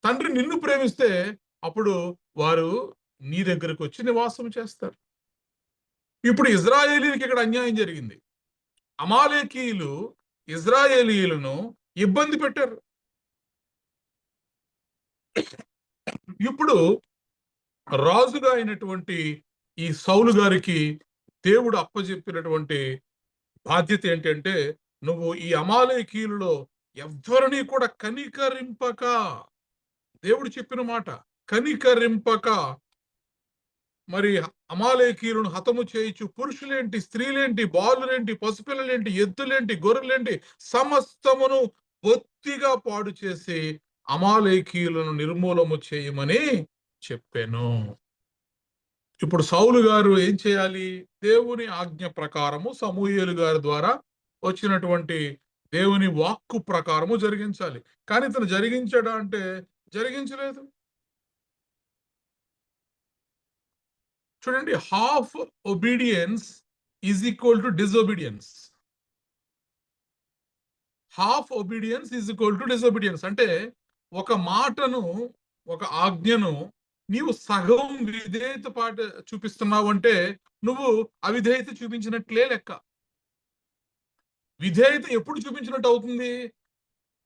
తండ్రి నిన్ను ప్రేమిస్తే అప్పుడు వారు నీ దగ్గరకు వచ్చి నివాసం చేస్తారు. ఇప్పుడు ఇజ్రాయేలీలకి ఇక్కడ అన్యాయం జరిగింది. అమాలేకీయులు ఇజ్రాయేలీయులను ఇబ్బంది పెట్టారు. ఇప్పుడు రాజుగా అయినటువంటి ఈ సౌలు గారికి దేవుడు అప్పజెప్పినటువంటి బాధ్యత ఏంటంటే, నువ్వు ఈ అమాలేకీయులలో ఎవ్వరిని కూడా కనికరింపక, దేవుడు చెప్పిన మాట, కనికరింపక మరి అమాలేకీయులను హతము చేయించు పురుషులేంటి, స్త్రీలేంటి, బాలులేంటి, పసిపిల్లలేంటి, ఎద్దులేంటి, గొర్రెలేంటి సమస్తమును బొత్తిగా పాడు చేసి అమాలేకీయులను నిర్మూలము చేయమని చెప్పాను. ఇప్పుడు సౌలు గారు ఏం చేయాలి? దేవుని ఆజ్ఞ ప్రకారము సమూయేలు గారి ద్వారా వచ్చినటువంటి దేవుని వాక్కు ప్రకారము జరిగించాలి. కానీ ఇతను జరిగించడా అంటే జరిగించలేదు. చూడండి, half obedience is equal to disobedience. Half obedience is equal to disobedience అంటే, ఒక మాటను, ఒక ఆజ్ఞను నీవు సగం విధేయత చూపిస్తున్నావు అంటే నువ్వు అవిధేయత చూపించినట్లే లెక్క. విధేయత ఎప్పుడు చూపించినట్టు అవుతుంది?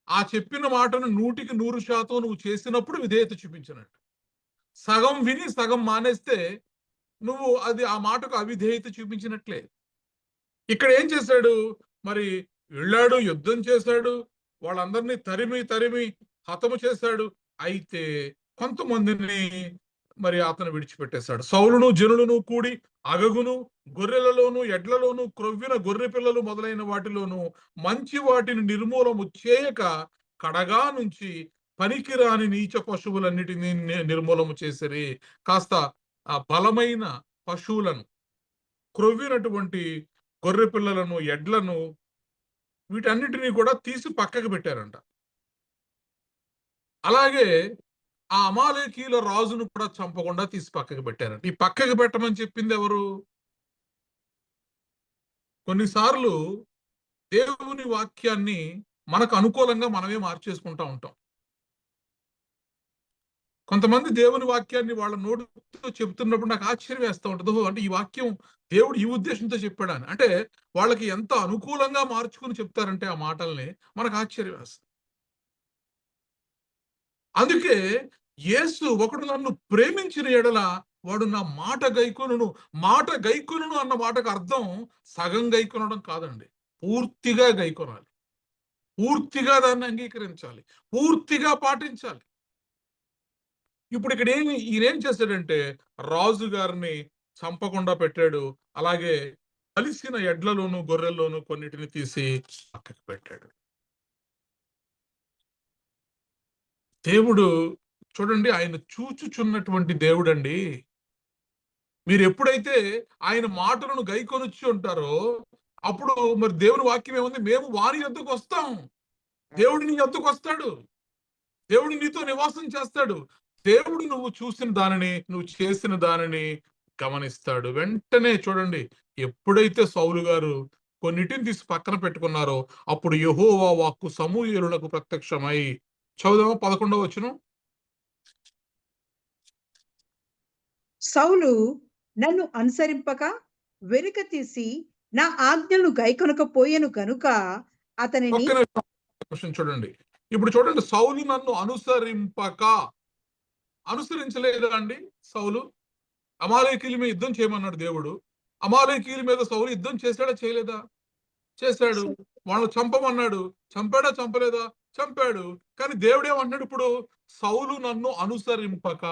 ఆ చెప్పిన మాటను 100% నువ్వు చేసినప్పుడు విధేయత చూపించినట్టు. సగం విని సగం మానేస్తే నువ్వు ఆ మాటకు అవిధేయత చూపించినట్లే. ఇక్కడ ఏం చేశాడు? మరి వెళ్ళాడు, యుద్ధం చేశాడు, వాళ్ళందరినీ తరిమి హతము చేశాడు. అయితే కొంతమందిని మరి అతను విడిచిపెట్టేశాడు. సౌలును జనులను కూడి అగగును, గొర్రెలలోను, ఎడ్లలోను, క్రొవ్విన గొర్రె పిల్లలు మొదలైన వాటిలోను మంచి వాటిని నిర్మూలము చేయక కడగా నుంచి పనికిరాని నీచ పశువులన్నిటినీ నిర్మూలము చేసిరి. కాస్త ఆ బలమైన పశువులను, క్రొవ్వినటువంటి గొర్రె పిల్లలను, ఎడ్లను, వీటన్నిటినీ కూడా తీసి పక్కకు పెట్టారంట. అలాగే ఆ అమాలేకీయుల రాజును కూడా చంపకుండా తీసి పక్కకు పెట్టారంట. ఈ పక్కకు పెట్టమని చెప్పింది ఎవరు? కొన్నిసార్లు దేవుని వాక్యాన్ని మనకు అనుకూలంగా మనమే మార్చేసుకుంటా ఉంటాం. కొంతమంది దేవుని వాక్యాన్ని వాళ్ళ నోటితో చెప్తున్నప్పుడు నాకు ఆశ్చర్యం వేస్తూ ఉంటుంది. అంటే ఈ వాక్యం దేవుడు ఈ ఉద్దేశంతో చెప్పాడని. అంటే వాళ్ళకి ఎంత అనుకూలంగా మార్చుకుని చెప్తారంటే ఆ మాటల్ని మనకు ఆశ్చర్యం వేస్తుంది. అందుకే యేసు ఒకడు నన్ను ప్రేమించిన ఎడల వాడు నా మాట గైకొనును. మాట గైకొనును అన్న మాటకు అర్థం సగం గైకొనడం కాదండి, పూర్తిగా గైకొనాలి, పూర్తిగా దాన్ని అంగీకరించాలి, పూర్తిగా పాటించాలి. ఇప్పుడు ఇక్కడ ఈయనేం చేశాడంటే రాజు గారిని చంపకుండా పెట్టాడు. అలాగే కలిసిన ఎడ్లలోను, గొర్రెల్లోను కొన్నిటిని తీసి పక్కకు పెట్టాడు. దేవుడు చూడండి, ఆయన చూచుచున్నటువంటి దేవుడండి. మీరు ఎప్పుడైతే ఆయన మాటలను గైకొనొచ్చి ఉంటారో అప్పుడు మరి దేవుని వాక్యం ఏముంది? మేము వారి యొద్దకు వస్తాం. దేవుడు నీ యొద్దకు వస్తాడు. దేవుడు నీతో నివాసం చేస్తాడు. దేవుడు నువ్వు చూసిన దానిని, నువ్వు చేసిన దానిని గమనిస్తాడు. వెంటనే చూడండి, ఎప్పుడైతే సౌలు గారు కొన్నిటిని తీసి పక్కన పెట్టుకున్నారో అప్పుడు యెహోవా వాక్కు సమూయేలునకు ప్రత్యక్షమై, చదువుదామా 11వ వచనం. సౌలు నన్ను అనుసరింపక వెనుక తీసి నా ఆజ్ఞలను గైకొనకపోయెను గనుక అతనిని ఒక్క నిమిషం చూడండి. ఇప్పుడు చూడండి, సౌలు నన్ను అనుసరింపక, అనుసరించలేదా అండి సౌలు? అమాలేకీయుల మీద యుద్ధం చేయమన్నాడు దేవుడు. అమాలేకీయుల మీద సౌలు యుద్ధం చేశాడా చేయలేదా? చేశాడు. వాళ్ళు చంపమన్నాడు. చంపాడా చంపలేదా? చంపాడు. కానీ దేవుడేమంటున్నాడు ఇప్పుడు? సౌలు నన్ను అనుసరింపక.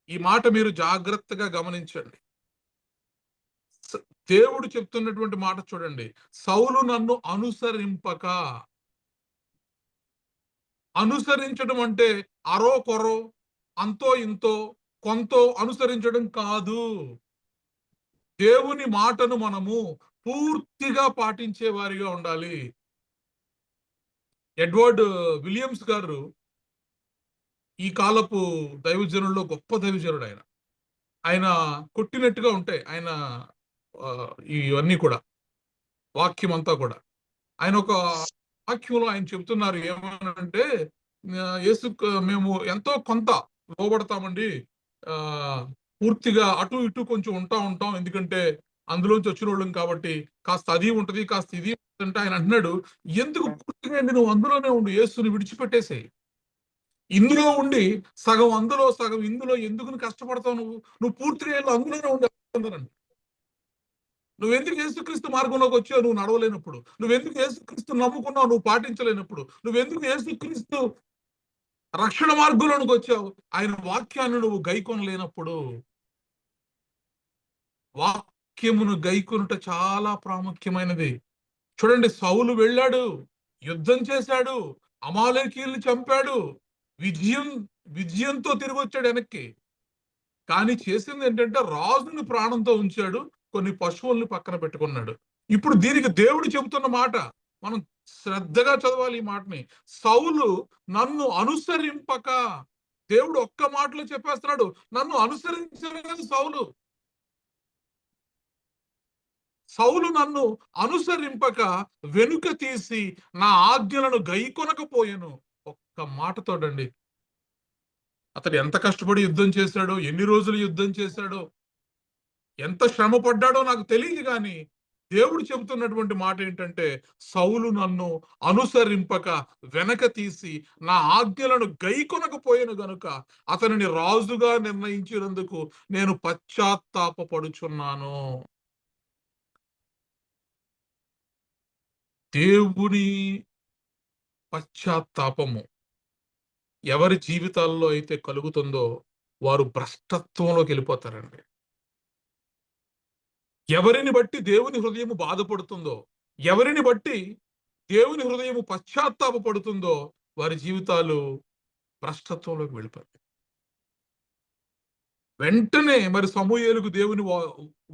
ఈ మాట మీరు జాగ్రత్తగా గమనించండి. దేవుడు చెప్తున్నటువంటి మాట చూడండి. సౌలు నన్ను అనుసరింపక. అనుసరించడం అంటే అరో కొరో, అంతో ఇంతో, కొంతో అనుసరించడం కాదు. దేవుని మాటను మనము పూర్తిగా పాటించే వారిగా ఉండాలి. ఎడ్వర్డ్ విలియమ్స్ గారు ఈ కాలపు దైవజనుల్లో గొప్ప దైవజనుడు ఆయన. ఆయన కొట్టినట్టుగా ఉంటాయి ఆయన ఇవన్నీ కూడా, వాక్యం అంతా కూడా. ఆయన ఒక వాక్యంలో ఆయన చెప్తున్నారు ఏమనంటే, యేసు మేము ఎంతో కొంత లోబడతామండి, పూర్తిగా అటు ఇటు కొంచెం ఉంటాం, ఎందుకంటే అందులోంచి వచ్చిన వాళ్ళం కాబట్టి కాస్త అది ఉంటది, కాస్త ఇది అంటే ఆయన అంటున్నాడు, ఎందుకు పూర్తిగా నువ్వు అందులోనే ఉండు, యేసుని విడిచిపెట్టేసేయి. ఇందులో ఉండి సగం అందులో సగం ఇందులో ఎందుకు కష్టపడతావు? నువ్వు పూర్తిగా అందులోనే ఉండి. నువ్వెందుకు యేసుక్రీస్తు మార్గంలోకి వచ్చావు? నువ్వు నడవలేనప్పుడు. నువ్వెందుకు యేసుక్రీస్తు నమ్ముకున్నావు? నువ్వు పాటించలేనప్పుడు. నువ్వెందుకు యేసుక్రీస్తు రక్షణ మార్గంలోనికి వచ్చావు? ఆయన వాక్యాన్ని నువ్వు గైకొనలేనప్పుడు. వాక్యమును గైకొనుట చాలా ప్రాముఖ్యమైనది. చూడండి, సౌలు వెళ్ళాడు, యుద్ధం చేశాడు, అమాలేకీయుల్ని చంపాడు, విజయంతో తిరిగి వచ్చాడు వెనక్కి. కానీ చేసింది ఏంటంటే రాజుని ప్రాణంతో ఉంచాడు, కొన్ని పశువుల్ని పక్కన పెట్టుకున్నాడు. ఇప్పుడు దీనికి దేవుడు చెబుతున్న మాట మనం శ్రద్ధగా చదవాలి ఈ మాటని. సౌలు నన్ను అనుసరింపక, దేవుడు ఒక్క మాటలో చెప్పేస్తున్నాడు, నన్ను అనుసరించలేదు సౌలు. సౌలు నన్ను అనుసరింపక వెనుక తీసి నా ఆజ్ఞలను గైకొనకపోయాను. ఒక్క మాటతోడండి. అతడు ఎంత కష్టపడి యుద్ధం చేశాడో, ఎన్ని రోజులు యుద్ధం చేశాడో, ఎంత శ్రమ పడ్డాడో నాకు తెలియదు. కానీ దేవుడు చెబుతున్నటువంటి మాట ఏంటంటే, సౌలు నన్ను అనుసరింపక వెనక తీసి నా ఆజ్ఞలను గైకొనకపోయాను గనుక అతనిని రాజుగా నిర్ణయించినందుకు నేను పశ్చాత్తాపపడుచున్నాను. దేవుని పశ్చాత్తాపము ఎవరి జీవితాల్లో అయితే కలుగుతుందో వారు భ్రష్టత్వంలోకి వెళ్ళిపోతారండి. ఎవరిని బట్టి దేవుని హృదయము బాధపడుతుందో, ఎవరిని బట్టి దేవుని హృదయము పశ్చాత్తాపపడుతుందో వారి జీవితాలు భ్రష్టత్వంలోకి వెళ్ళిపోతాయి. వెంటనే మరి సమూయేలుకు దేవుని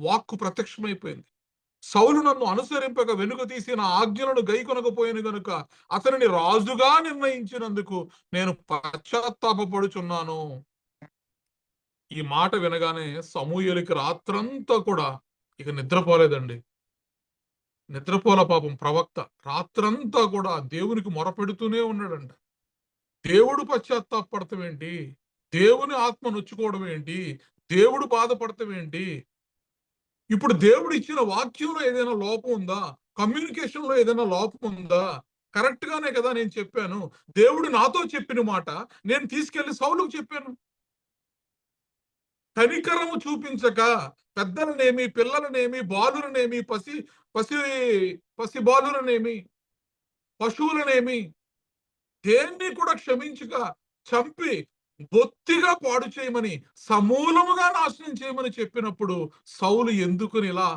వాక్కు ప్రత్యక్షమైపోయింది. సౌలు నన్ను అనుసరింపక వెనుక తీసి నా ఆజ్ఞలను గైకొనకపోయాను గనుక అతనిని రాజుగా నిర్ణయించినందుకు నేను పశ్చాత్తాపపడుచున్నాను. ఈ మాట వినగానే సమూయేలుకి రాత్రంతా కూడా ఇక నిద్రపోలేదండి. నిద్రపోల పాపం ప్రవక్త రాత్రంతా కూడా దేవునికి మొరపెడుతూనే ఉన్నాడంట. దేవుడు పశ్చాత్తాపడతాం ఏంటి? దేవుని ఆత్మ నొచ్చుకోవడం ఏంటి? దేవుడు బాధపడతాం ఏంటి? ఇప్పుడు దేవుడు ఇచ్చిన వాక్యంలో ఏదైనా లోపం ఉందా? కమ్యూనికేషన్ లో ఏదైనా లోపం ఉందా? కరెక్ట్ గానే కదా నేను చెప్పాను. దేవుడు నాతో చెప్పిన మాట నేను తీసుకెళ్లి సౌలుకు చెప్పాను. కనికరము చూపించక పెద్దలనేమి, పిల్లలనేమి, బాలులనేమి, పసి బాలులనేమి, పశువులనేమి దేన్ని కూడా క్షమించక చంపి బొత్తిగా పాడు చేయమని, సమూలముగా నాశనం చేయమని చెప్పినప్పుడు సౌలు ఎందుకుని ఇలా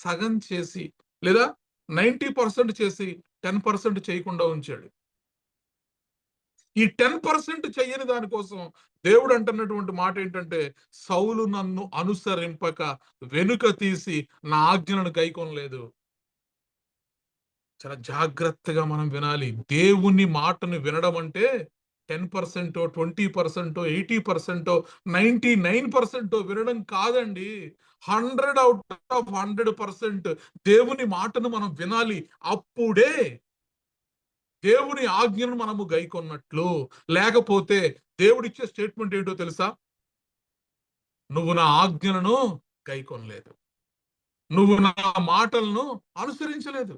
సగం చేసి లేదా 90% చేసి 10% చేయకుండా ఉంచాడు? ఈ 10% చెయ్యని దానికోసం దేవుడు అంటున్నటువంటి మాట ఏంటంటే, సౌలు నన్ను అనుసరింపక వెనుక తీసి నా ఆజ్ఞలను గైకొనలేదు. చాలా జాగ్రత్తగా మనం వినాలి. దేవుని మాటను వినడం అంటే 10%, 20%, 80%, 99% వినడం కాదండి. 100 ఔట్ ఆఫ్ 100% దేవుని మాటను మనం వినాలి. అప్పుడే దేవుని ఆజ్ఞను మనము గైకొన్నట్లు. లేకపోతే దేవుడిచ్చే స్టేట్మెంట్ ఏంటో తెలుసా? నువ్వు నా ఆజ్ఞలను గైకొనలేదు. నువ్వు నా మాటలను అనుసరించలేదు.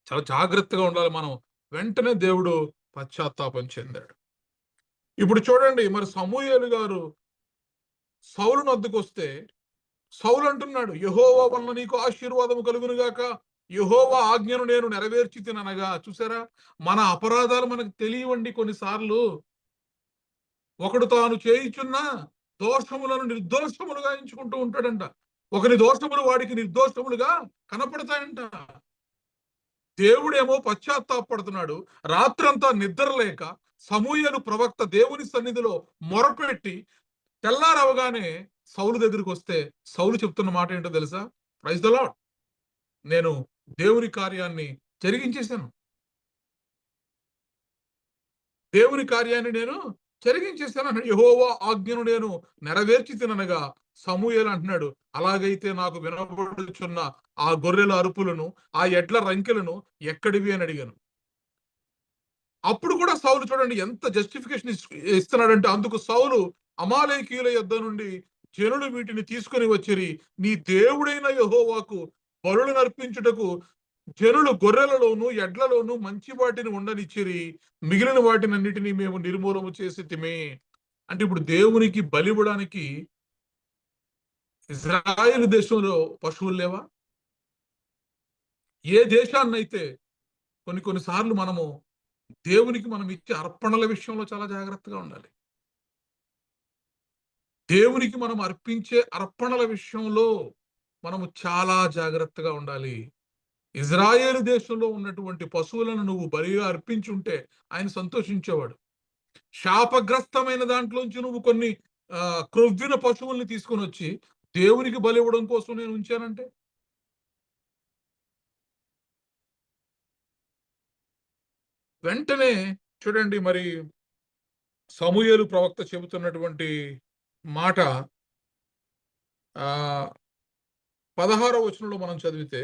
చాలా జాగ్రత్తగా ఉండాలి మనం. వెంటనే దేవుడు పశ్చాత్తాపం చెందాడు. ఇప్పుడు చూడండి, మరి సమూయేలు గారు సౌలు వద్దకొస్తే సౌలు అంటున్నాడు, యెహోవా వలన నీకు ఆశీర్వాదము కలుగును గాక, యెహోవా ఆజ్ఞను నేను నెరవేర్చి తిననగా. చూసారా, మన అపరాధాలు మనకు తెలియవండి. కొన్నిసార్లు ఒకడు తాను చేయుచున్న దోషములను నిర్దోషములుగా ఎంచుకుంటూ ఉంటాడంట. ఒకరి దోషములు వాడికి నిర్దోషములుగా కనపడతాయంట. దేవుడేమో పశ్చాత్తాపడుతున్నాడు. రాత్రంతా నిద్రలేక సమూయేలు ప్రవక్త దేవుని సన్నిధిలో మొరపెట్టి తెల్లారవగానే సౌలు దగ్గరికి వస్తే సౌలు చెప్తున్న మాట ఏంటో తెలుసా? Praise the Lord. నేను దేవుని కార్యాన్ని జరిగించేశాను. దేవుని కార్యాన్ని నేను జరిగించేశాను అన్నాడు. యెహోవా ఆజ్ఞను నేను నెరవేర్చి తిననగా సమూయేలు అంటున్నాడు, అలాగైతే నాకు వినబడుచున్న ఆ గొర్రెల అరుపులను, ఆ ఎడ్ల రంకెలను ఎక్కడివి అని అడిగాను. అప్పుడు కూడా సౌలు చూడండి ఎంత జస్టిఫికేషన్ ఇస్తున్నాడంటే, అందుకు సౌలు, అమాలేకీయుల యొద్ద నుండి జనులు వీటిని తీసుకొని వచ్చిరి, నీ దేవుడైన యెహోవాకు బలులను అర్పించుటకు జనులు గొర్రెలలోను ఎడ్లలోను మంచి వాటిని ఉండనిచ్చిరి, మిగిలిన వాటినన్నిటినీ మేము నిర్మూలము చేసి తిమే. అంటే ఇప్పుడు దేవునికి బలివ్వడానికి ఇజ్రాయేలు దేశంలో పశువులు లేవా? ఏ దేశాన్నైతే కొన్ని సార్లు మనము దేవునికి మనం ఇచ్చే అర్పణల విషయంలో చాలా జాగ్రత్తగా ఉండాలి. దేవునికి మనం అర్పించే అర్పణల విషయంలో మనము చాలా జాగ్రత్తగా ఉండాలి. ఇజ్రాయేలు దేశంలో ఉన్నటువంటి పశువులను నువ్వు బలిగా అర్పించుంటే ఆయన సంతోషించేవాడు. శాపగ్రస్తమైన దాంట్లోంచి నువ్వు కొన్ని క్రొవ్విన పశువుల్ని తీసుకొని వచ్చి దేవునికి బలి ఇవ్వడం కోసం నేను ఉంచానంటే, వెంటనే చూడండి, మరి సమూయేలు ప్రవక్త చెబుతున్నటువంటి మాట 16వ వచనంలో మనం చదివితే,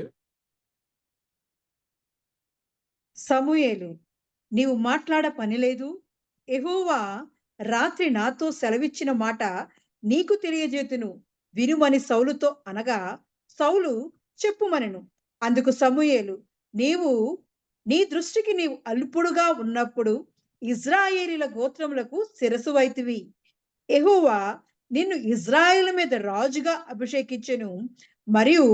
సమూయేలు, నీవు మాట్లాడ పని లేదు. యెహోవా రాత్రి నాతో సెలవిచ్చిన మాట నీకు తెలియజేతును, వినుమని సౌలుతో అనగా, సౌలు చెప్పుమనెను. అందుకు సమూయేలు, నీ దృష్టికి నీవు అల్పుడుగా ఉన్నప్పుడు ఇజ్రాయేలీల గోత్రములకు శిరసువైతివి. యెహోవా నిన్ను ఇజ్రాయేలు మీద రాజుగా అభిషేకించెను. మరియు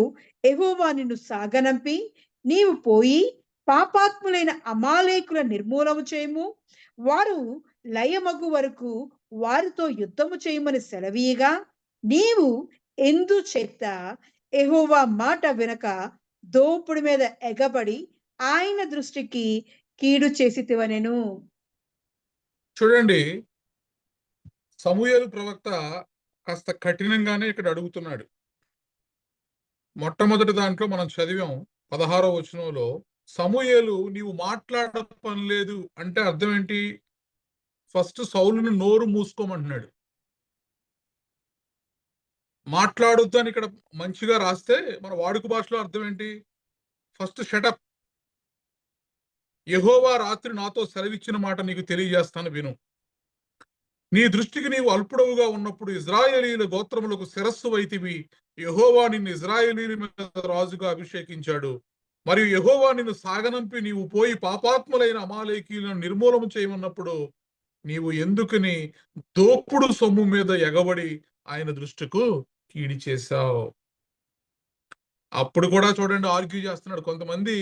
యెహోవా నిన్ను సాగనంపి, నీవు పోయి పాపాత్ములైన అమాలేకుల నిర్మూలము చేయము, వారు లయమగు వరకు వారితో యుద్ధము చేయమని సెలవీయగా, నీవు ఎందుచేత యెహోవా మాట వినక దోపుడి మీద ఎగబడి ఆయన దృష్టికి కీడు చేసితివనెను. చూడండి, సమూయేలు ప్రవక్త కాస్త కఠినంగానే ఇక్కడ అడుగుతున్నాడు. మొట్టమొదటి దాంట్లో మనం చదివాం 16వ వచనంలో, సమూయేలు నీవు మాట్లాడ పని లేదు అంటే అర్థం ఏంటి? ఫస్ట్ సౌలుని నోరు మూసుకోమంటున్నాడు. మాట్లాడొద్దు అని ఇక్కడ మంచిగా రాస్తే మన వాడుక భాషలో అర్థం ఏంటి? First shut up. యెహోవా రాత్రి నాతో సెలవిచ్చిన మాట నీకు తెలియజేస్తాను, విను. నీ దృష్టికి నీవు అల్పుడవుగా ఉన్నప్పుడు ఇజ్రాయేలీల గోత్రములకు శిరస్సు వైతివి. యెహోవా నిన్ను ఇజ్రాయేలీల మీద రాజుగా అభిషేకించాడు. మరియు యెహోవా నిన్ను సాగనంపి నీవు పోయి పాపాత్ములైన అమాలేకీయులను నిర్మూలన చేయమన్నప్పుడు నీవు ఎందుకని దోపుడు సొమ్ము మీద ఎగబడి ఆయన దృష్టికు కీడి చేశావు. అప్పుడు కూడా చూడండి ఆర్గ్యూ చేస్తున్నాడు. కొంతమంది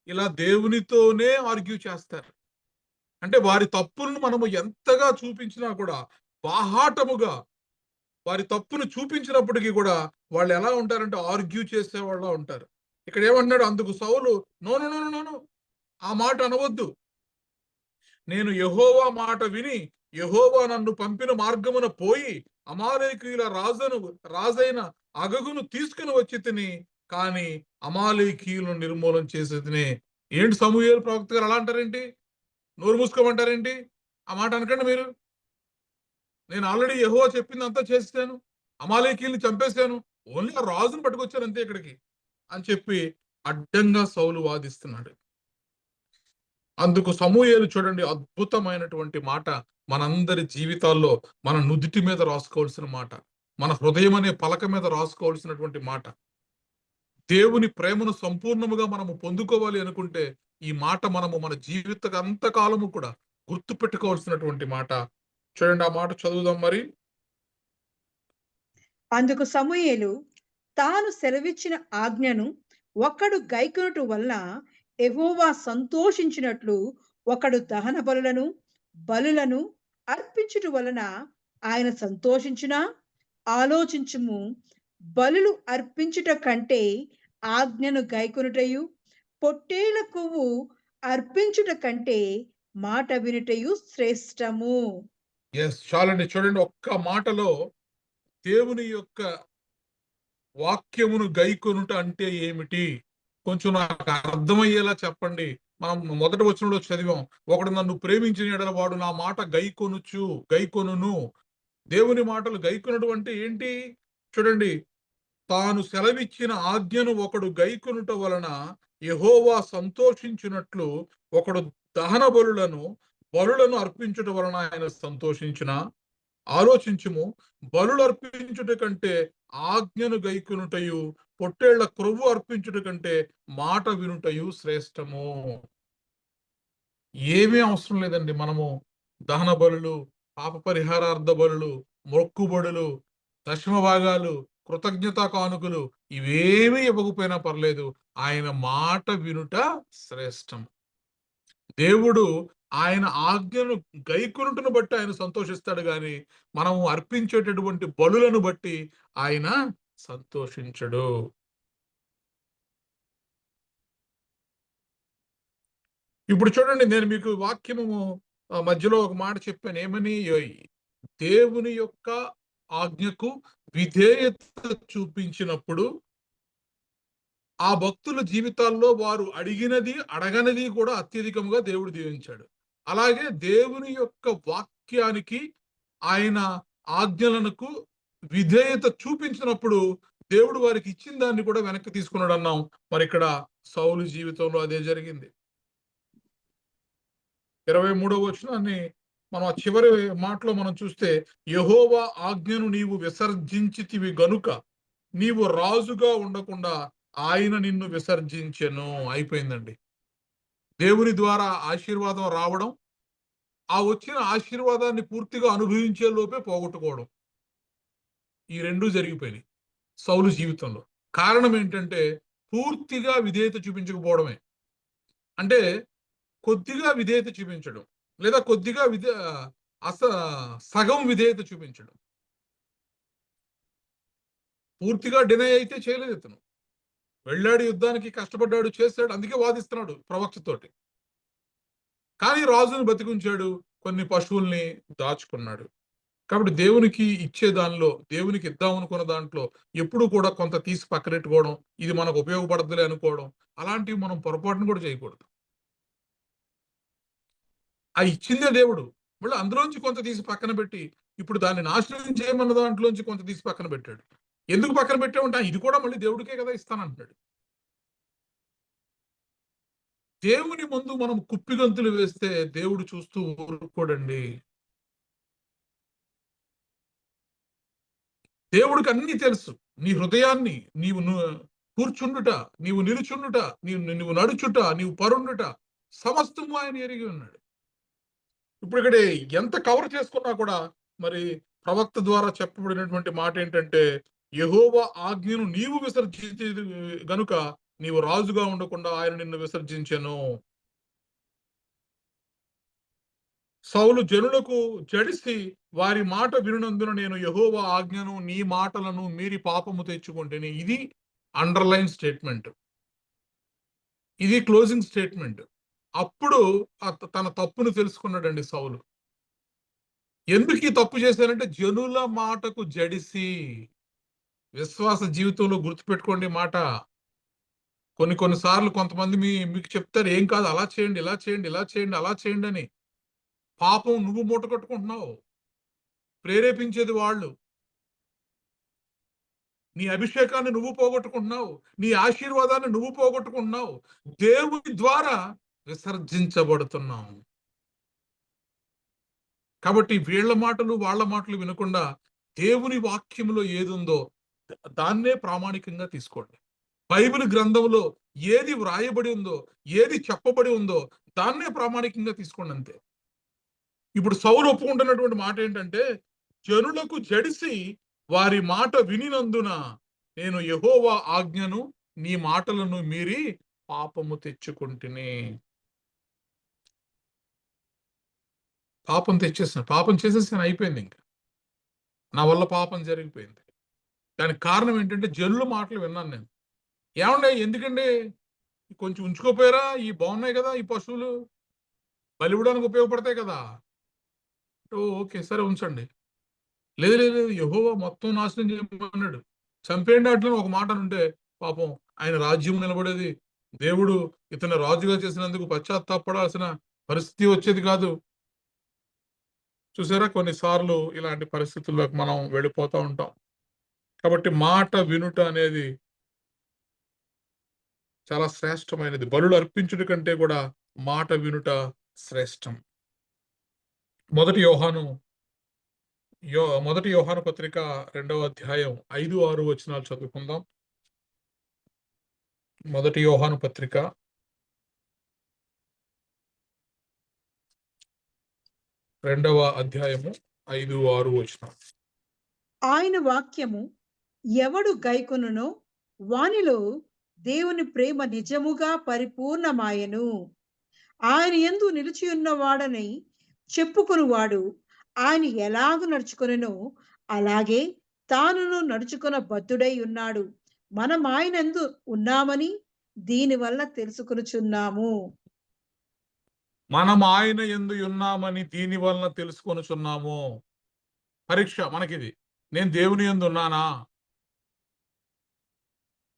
ఇలా దేవునితోనే ఆర్గ్యూ చేస్తారు. అంటే వారి తప్పులను మనము ఎంతగా చూపించినా కూడా, బాహాటముగా వారి తప్పును చూపించినప్పటికీ కూడా వాళ్ళు ఎలా ఉంటారంటే ఆర్గ్యూ చేసే వాళ్ళ ఉంటారు. ఇక్కడ ఏమంటున్నాడు? అందుకు సౌలు, no no no no no, ఆ మాట అనవద్దు. నేను యెహోవా మాట విని యెహోవా నన్ను పంపిన మార్గమున పోయి అమాలేకీయుల రాజైన అగగును తీసుకుని వచ్చి తిని, కానీ అమాలేకీయులను నిర్మూలన చేసి తిని. ఏంటి సమూయేలు ప్రవక్త గారు అలా అంటారేంటి? నోరు మూసుకోమంటారేంటి? ఆ మాట అనకండి మీరు. నేను ఆల్రెడీ యెహోవా చెప్పిందంతా చేసేసాను, అమాలేకీయుల్ని చంపేశాను, ఓన్లీ ఆ రాజును పట్టుకొచ్చాను అంతే ఇక్కడికి అని చెప్పి అడ్డంగా సౌలు వాదిస్తున్నాడు. అందుకు సమూయేలు చూడండి, అద్భుతమైనటువంటి మాట మనందరి జీవితాల్లో మన నుదిటి మీద రాసుకోవాల్సిన మాట, మన హృదయం అనే పలక మీద రాసుకోవాల్సినటువంటి మాట. దేవుని ప్రేమను సంపూర్ణముగా మనము పొందుకోవాలి అనుకుంటే ఈ మాట మనము మన జీవిత అంతకాలము కూడా గుర్తు పెట్టుకోవాల్సినటువంటి మాట. చూడండి, ఆ మాట చదువుదాం మరి. అందుకు సమూయేలు తాను సెలవిచ్చిన ఆజ్ఞను ఒకడు గైకొనుట వలన యెహోవా సంతోషించినట్లు ఒకడు దహన బలులను అర్పించుట వలన ఆయన సంతోషించునా? ఆలోచించుము. బలులు అర్పించుట కంటే ఆజ్ఞను గైకొనుటయు, పొట్టేళ్ల కొవ్వు అర్పించుట కంటే మాట వినుటయు శ్రేష్టము. చాలండి. చూడండి, ఒక్క మాటలో దేవుని యొక్క వాక్యమును గైకొనుట అంటే ఏమిటి? కొంచెం నాకు అర్థమయ్యేలా చెప్పండి. మనం మొదటి వచనంలో చదివాం, ఒకడు నన్ను ప్రేమించిన యెడల వాడు నా మాట గైకొనును. దేవుని మాటలు గైకొనుడు అంటే ఏంటి? చూడండి, తాను సెలవిచ్చిన ఆజ్ఞను ఒకడు గైకొనుట వలన యెహోవా సంతోషించినట్లు ఒకడు దహన బలులను అర్పించుట వలన ఆయన సంతోషించిన. ఆలోచించుము. బలులు అర్పించుట కంటే ఆజ్ఞను గైకొనుటయు, పొట్టేళ్ల క్రొవ్వు అర్పించుట కంటే మాట వినుటయు శ్రేష్టము. ఏమీ అవసరం లేదండి. మనము దహన బలులు, పాప పరిహారార్థ బలులు, మొక్కుబడులు, దశమ భాగాలు, కృతజ్ఞతా కానుకలు ఇవేమీ ఇవ్వకపోయినా పర్లేదు, ఆయన మాట వినుట శ్రేష్టం. దేవుడు ఆయన ఆజ్ఞను గైకొనుటను బట్టి ఆయన సంతోషిస్తాడు గాని మనము అర్పించేటటువంటి బలులను బట్టి ఆయన సంతోషించడు. ఇప్పుడు చూడండి, నేను మీకు వాక్యము మధ్యలో ఒక మాట చెప్పాను. ఏమని? దేవుని యొక్క ఆజ్ఞకు విధేయత చూపించినప్పుడు ఆ భక్తుల జీవితాల్లో వారు అడిగినది అడగనిది కూడా అత్యధికంగా దేవుడు దీవించాడు. అలాగే దేవుని యొక్క వాక్యానికి, ఆయన ఆజ్ఞలకు విధేయత చూపించినప్పుడు దేవుడు వారికి ఇచ్చిన దాన్ని కూడా వెనక్కి తీసుకున్నాడు అన్నాం. మరి ఇక్కడ సౌలు జీవితంలో అదే జరిగింది. 23వ వచనాన్ని మనం ఆ చివరి మాటలో మనం చూస్తే, యెహోవా ఆజ్ఞను నీవు విసర్జించితివి గనుక నీవు రాజుగా ఉండకుండా ఆయన నిన్ను విసర్జించెను. అయిపోయిందండి. దేవుని ద్వారా ఆశీర్వాదం రావడం, ఆ వచ్చిన ఆశీర్వాదాన్ని పూర్తిగా అనుభవించే లోపే పోగొట్టుకోవడం, ఈ రెండూ జరిగిపోయినాయి సౌలు జీవితంలో. కారణం ఏంటంటే పూర్తిగా విధేయత చూపించకపోవడమే. అంటే కొద్దిగా విధేయత చూపించడం, లేదా కొద్దిగా సగం విధేయత చూపించడం. పూర్తిగా డినై అయితే చేయలేదు ఇతను. వెళ్ళాడు, యుద్ధానికి కష్టపడ్డాడు, చేశాడు, అందుకే వాదిస్తున్నాడు ప్రవక్తతోటి. కానీ రాజును బతికించాడు, కొన్ని పశువుల్ని దాచుకున్నాడు. కాబట్టి దేవునికి ఇచ్చే దానిలో, దేవునికి ఇద్దాం అనుకున్న దాంట్లో ఎప్పుడు కూడా కొంత తీసి పక్కనెట్టుకోవడం, ఇది మనకు ఉపయోగపడదులే అనుకోవడం, అలాంటివి మనం పొరపాటును కూడా చేయకూడదు. ఆ ఇచ్చిందే దేవుడు, మళ్ళీ అందులోంచి కొంత తీసి పక్కన పెట్టి ఇప్పుడు దాన్ని నాశనం చేయమన్న దాంట్లోంచి కొంత తీసి పక్కన పెట్టాడు. ఎందుకు పక్కన పెట్టామంటే ఇది కూడా మళ్ళీ దేవుడికే కదా ఇస్తానంటున్నాడు. దేవుని ముందు మనం కుప్పిగంతులు వేస్తే దేవుడు చూస్తూ ఊరుకోడండి. దేవుడికి అన్ని తెలుసు. నీ హృదయాన్ని, నీవు కూర్చుండుట, నీవు నిలుచుండుట, నీవు నడుచుట, నీవు పరుండుట సమస్తము ఆయన ఎరిగి ఉన్నాడు. ఇప్పుడు ఇక్కడ ఎంత కవర్ చేసుకున్నా కూడా మరి ప్రవక్త ద్వారా చెప్పబడినటువంటి మాట ఏంటంటే, యెహోవా ఆజ్ఞను నీవు విసర్జించి గనుక నీవు రాజుగా ఉండకుండా ఆయన నిన్ను విసర్జించెను. సౌలు జనులకు జడిసి వారి మాట వినునందున నేను యెహోవా ఆజ్ఞను నీ మాటలను మీరి పాపము తెచ్చుకుంటేనే. ఇది అండర్లైన్ స్టేట్మెంట్, ఇది క్లోజింగ్ స్టేట్మెంట్. అప్పుడు తన తప్పును తెలుసుకున్నాడండి సౌలు. ఎందుకు ఈ తప్పు చేశానంటే జనుల మాటకు జడిసి. విశ్వాస జీవితంలో గుర్తుపెట్టుకోండి మాట. కొన్ని సార్లు కొంతమంది మీకు చెప్తారు, ఏం కాదు, అలా చేయండి, ఇలా చేయండి, ఇలా చేయండి, అలా చేయండి అని. పాపం నువ్వు మూట కట్టుకుంటున్నావు. ప్రేరేపించేది వాళ్ళు. నీ అభిషేకాన్ని నువ్వు పోగొట్టుకుంటున్నావు. నీ ఆశీర్వాదాన్ని నువ్వు పోగొట్టుకుంటున్నావు. దేవుని ద్వారా విసర్జించబడుతున్నావు. కాబట్టి వీళ్ళ మాటలు వాళ్ళ మాటలు వినకుండా దేవుని వాక్యములో ఏదుందో దాన్నే ప్రామాణికంగా తీసుకోండి. బైబిల్ గ్రంథంలో ఏది వ్రాయబడి ఉందో, ఏది చెప్పబడి ఉందో దాన్నే ప్రామాణికంగా తీసుకోండి అంతే. ఇప్పుడు సౌలు ఒప్పుకుంటున్నటువంటి మాట ఏంటంటే, జనులకు జడిసి వారి మాట వినినందున నేను యెహోవా ఆజ్ఞను నీ మాటలను మీరి పాపము తెచ్చుకుంటుని. పాపం చేసేసాను, అయిపోయింది. ఇంకా నా వల్ల పాపం జరిగిపోయింది. దానికి కారణం ఏంటంటే జనుల మాటలు విన్నాను నేను. ఏమండి, ఎందుకండి కొంచెం ఉంచుకోపోయారా? ఈ బాగున్నాయి కదా, ఈ పశువులు బలివ్వడానికి ఉపయోగపడతాయి కదా. ఓకే, సరే ఉంచండి. లేదు లేదు లేదు, యెహోవా మొత్తం నాశనం చేయమన్నాడు, చంపేయండి అట్లా ఒక మాట ఉంటే పాపం ఆయన రాజ్యం నిలబడేది. దేవుడు ఇతను రాజుగా చేసినందుకు పశ్చాత్తాపడాల్సిన పరిస్థితి వచ్చేది కాదు. చూసారా, కొన్నిసార్లు ఇలాంటి పరిస్థితుల్లోకి మనం వెళ్ళిపోతూ ఉంటాం. కాబట్టి మాట వినుట అనేది చాలా శ్రేష్టమైనది. బలులు అర్పించుట కంటే కూడా మాట వినుట శ్రేష్టం. మొదటి యోహాను పత్రిక 2వ అధ్యాయం 5-6 వచనాలు చదువుకుందాం. మొదటి యోహాను పత్రిక 2వ అధ్యాయము 5-6 వచనాలు. ఆయన వాక్యము ఎవడు గైకొనునో వానిలో దేవుని ప్రేమ నిజముగా పరిపూర్ణమాయెను. ఆయన యందు నిలిచి ఉన్నవాడని చెప్పుకొనువాడు ఆయన ఎలాగు నడుచుకొనెనో అలాగే తానును నడుచుకొన బద్ధుడై ఉన్నాడు. మనం ఆయనందు ఉన్నామని దీని వల్ల తెలుసుకొనుచున్నాము. మనం ఆయన యందు ఉన్నామని దీని వలన తెలుసుకొనుచున్నాము. పరీక్ష మనకిది. నేను దేవుని యందు ఉన్నానా?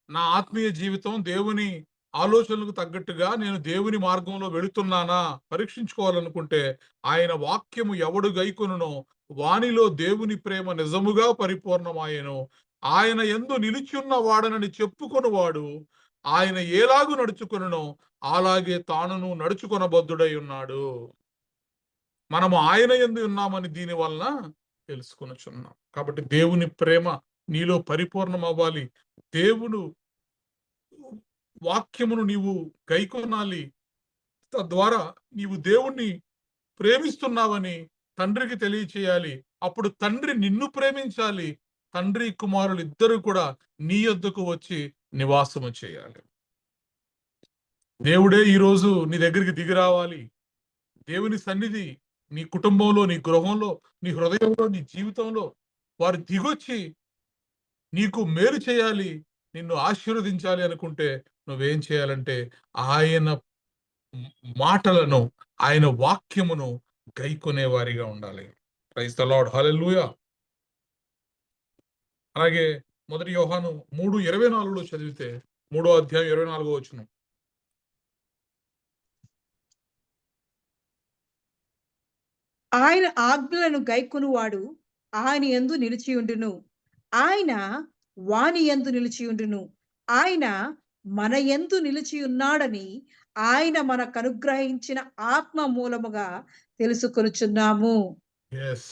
నా ఆత్మీయ జీవితం దేవుని ఆలోచనలకు తగ్గట్టుగా నేను దేవుని మార్గంలో వెళుతున్నానా పరీక్షించుకోవాలనుకుంటే, ఆయన వాక్యము ఎవడు గైకొనునో వానిలో దేవుని ప్రేమ నిజముగా పరిపూర్ణమాయెను. ఆయన యందు నిలిచియున్న వాడనని చెప్పుకొనువాడు ఆయన ఏలాగు నడుచుకొనునో అలాగే తానును నడుచుకొనబద్ధుడై ఉన్నాడు. మనము ఆయన యందు ఉన్నామని దీని వలన తెలుసుకొనుచున్నాం. కాబట్టి దేవుని ప్రేమ నీలో పరిపూర్ణం అవ్వాలి. దేవుడు వాక్యమును నీవు గైకొనాలి. తద్వారా నీవు దేవుణ్ణి ప్రేమిస్తున్నావని తండ్రికి తెలియచేయాలి. అప్పుడు తండ్రి నిన్ను ప్రేమించాలి. తండ్రి కుమారులు ఇద్దరు కూడా నీ యొద్దకు వచ్చి నివాసము చేయాలి. దేవుడే ఈరోజు నీ దగ్గరికి దిగి రావాలి. దేవుని సన్నిధి నీ కుటుంబంలో, నీ గృహంలో, నీ హృదయంలో, నీ జీవితంలో వారు దిగొచ్చి నీకు మేలు చేయాలి, నిన్ను ఆశీర్వదించాలి అనుకుంటే నువ్వేం చేయాలంటే ఆయన మాటలను, ఆయన వాక్యమును గైకొనే వారిగా ఉండాలి. ప్రైజ్ ద లార్డ్, హల్లెలూయా. అలాగే మొదటి యోహాను 3:24 చదివితే 3వ అధ్యాయం 24వ వచనం. ఆయన ఆజ్ఞలను గైకొనువాడు ఆయన యందు నిలిచియుండును. ఆయన వాని యందు నిలిచియుండును. ఆయన మన యందు నిలిచి ఉన్నాడని ఆయన మనకు అనుగ్రహించిన ఆత్మ మూలముగా తెలుసుకొనుచున్నాము. ఎస్.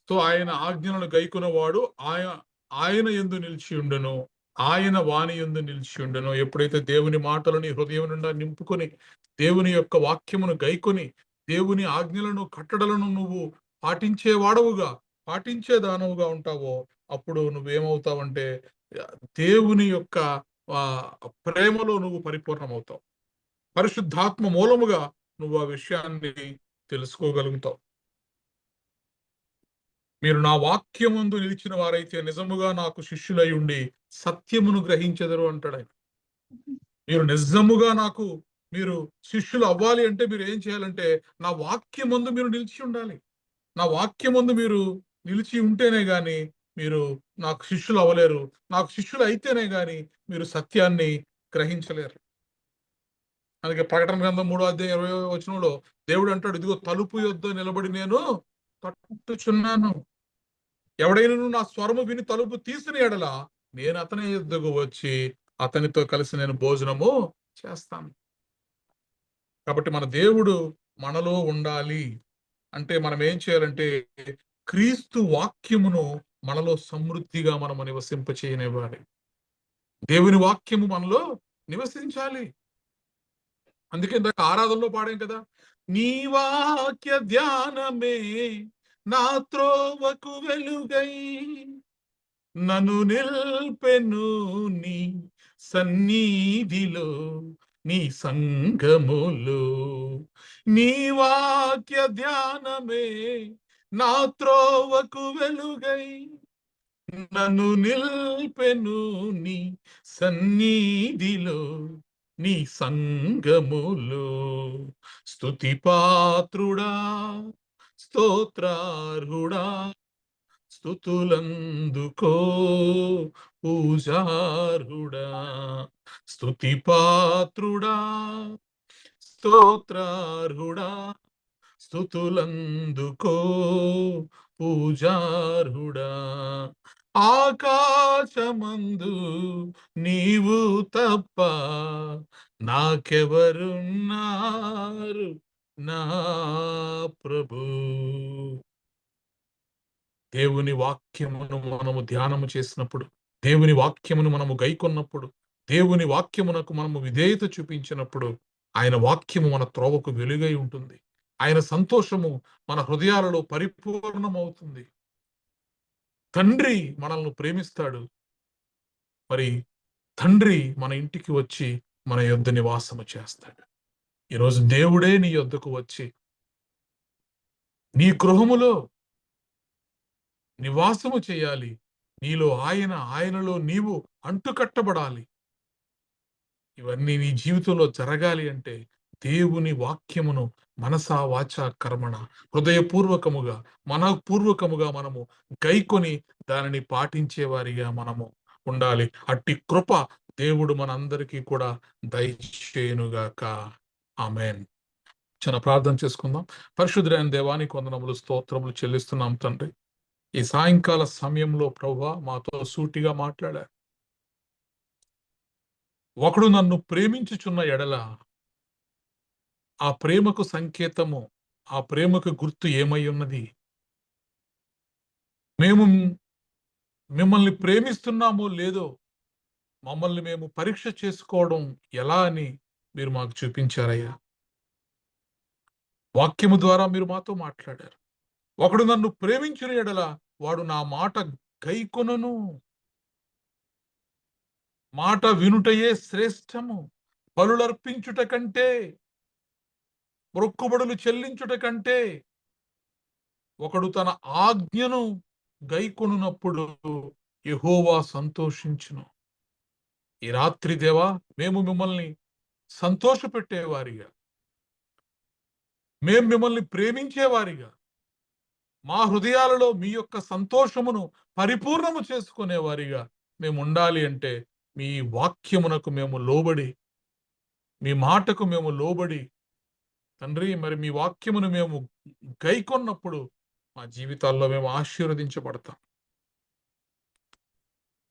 సో ఆయన ఆజ్ఞలను గైకొనువాడు ఆయన యందు నిలిచి ఉండును, ఆయన వాని యందు నిలిచి ఉండును. ఎప్పుడైతే దేవుని మాటలని హృదయం నిండా నింపుకొని దేవుని యొక్క వాక్యమును గైకొని దేవుని ఆజ్ఞలను కట్టడలను నువ్వు పాటించే దానవుగా ఉంటావో అప్పుడు నువ్వేమవుతావంటే దేవుని యొక్క ప్రేమలో నువ్వు పరిపూర్ణమవుతావు. పరిశుద్ధాత్మ మూలముగా నువ్వు ఆ విషయాన్ని తెలుసుకోగలుగుతావు. మీరు నా వాక్యమందు నిలిచిన వారైతే నిజముగా నాకు శిష్యులై ఉండి సత్యమును గ్రహించెదరు అంటాడు ఆయన. మీరు నిజముగా నాకు మీరు శిష్యులు అవ్వాలి అంటే మీరు ఏం చేయాలంటే నా వాక్యం ముందు మీరు నిలిచి ఉండాలి. నా వాక్యం ముందు మీరు నిలిచి ఉంటేనే గాని మీరు నాకు శిష్యులు అవ్వలేరు. నాకు శిష్యులు అయితేనే గాని మీరు సత్యాన్ని గ్రహించలేరు. అందుకే ప్రకటన గ్రంథం 3:20 దేవుడు అంటాడు, ఇదిగో తలుపు యొద్ద నిలబడి నేను తట్టుచున్నాను. ఎవడైనా నా స్వరము విని తలుపు తీసిన ఎడల నేను అతని యొద్దకు వచ్చి అతనితో కలిసి నేను భోజనము చేస్తాను. కాబట్టి మన దేవుడు మనలో ఉండాలి అంటే మనం ఏం చేయాలంటే క్రీస్తు వాక్యమును మనలో సమృద్ధిగా మనము నివసింపచేయనివ్వాలి. దేవుని వాక్యము మనలో నివసించాలి. అందుకే ఇందాక ఆరాధనలో పాడాం కదా, నీ వాక్య ధ్యానమే నా త్రోవకు వెలుగై నన్ను నిల్పెను నీ సన్నిధిలో నీ సంగములో. నీ వాక్య ధ్యానమే నా త్రోవకు వెలుగై నన్ను నిల్పెను నీ సన్నిధిలో నీ సంగములో. స్తుతి పాత్రుడా స్తోత్రార్హుడా స్తుతులందుకో పూజార్హుడా. స్తుతి పాత్రుడా స్తోత్రార్హుడా స్తుతులందుకో పూజార్హుడా. ఆకాశమందు నీవు తప్ప నాకెవరున్నారు నా ప్రభు. దేవుని వాక్యమును మనము ధ్యానము చేసినప్పుడు, దేవుని వాక్యమును మనము గైకొన్నప్పుడు, దేవుని వాక్యమునకు మనము విధేయత చూపించినప్పుడు ఆయన వాక్యము మన త్రోవకు వెలుగై ఉంటుంది. ఆయన సంతోషము మన హృదయాలలో పరిపూర్ణమవుతుంది. తండ్రి మనల్ని ప్రేమిస్తాడు. మరి తండ్రి మన ఇంటికి వచ్చి మన యొద్ద నివాసము చేస్తాడు. ఈరోజు దేవుడే నీ యొద్దకు వచ్చి నీ గృహములో నివాసము చేయాలి. నీలో ఆయన, ఆయనలో నీవు అంటుకట్టబడాలి. ఇవన్నీ నీ జీవితంలో జరగాలి అంటే దేవుని వాక్యమును మనసా వాచా కర్మణ హృదయపూర్వకముగా మనపూర్వకముగా మనము గైకొని దానిని పాటించేవారిగా మనము ఉండాలి. అట్టి కృప దేవుడు మనందరికీ కూడా దయచేయునుగాక. ఆమేన్. చిన్న ప్రార్థన చేసుకుందాం. పరిశుద్ధుడైన దేవానికి వందనములు స్తోత్రములు చెల్లిస్తున్నాం తండ్రి. ఈ సాయంకాల సమయంలో ప్రభువా మాతో సూటిగా మాట్లాడారు. ఒకడు నన్ను ప్రేమించుచున్న ఎడల ఆ ప్రేమకు సంకేతము, ఆ ప్రేమకు గుర్తు ఏమై ఉన్నది? మేము మిమ్మల్ని ప్రేమిస్తున్నామో లేదో మమ్మల్ని మేము పరీక్ష చేసుకోవడం ఎలా అని మీరు మాకు చూపించారయ్యా. వాక్యము ద్వారా మీరు మాతో మాట్లాడారు. ఒకడు నన్ను ప్రేమించిన ఎడల వాడు నా మాట గైకొనును. మాట వినుటయే శ్రేష్టము, బలులర్పించుట కంటే, మొక్కుబడులు చెల్లించుట కంటే ఒకడు తన ఆజ్ఞను గైకొనున్నప్పుడు యెహోవా సంతోషించును. ఈ రాత్రి దేవా మేము మిమ్మల్ని సంతోషపెట్టేవారిగా, మేము మిమ్మల్ని ప్రేమించేవారిగా, మా హృదయాలలో మీ యొక్క సంతోషమును పరిపూర్ణము చేసుకునేవారిగా మేము ఉండాలి అంటే మీ వాక్యమునకు మేము లోబడి, మీ మాటకు మేము లోబడి తండ్రి మరి మీ వాక్యమును మేము గైకొన్నప్పుడు మా జీవితాల్లో మేము ఆశీర్వదించబడతాం.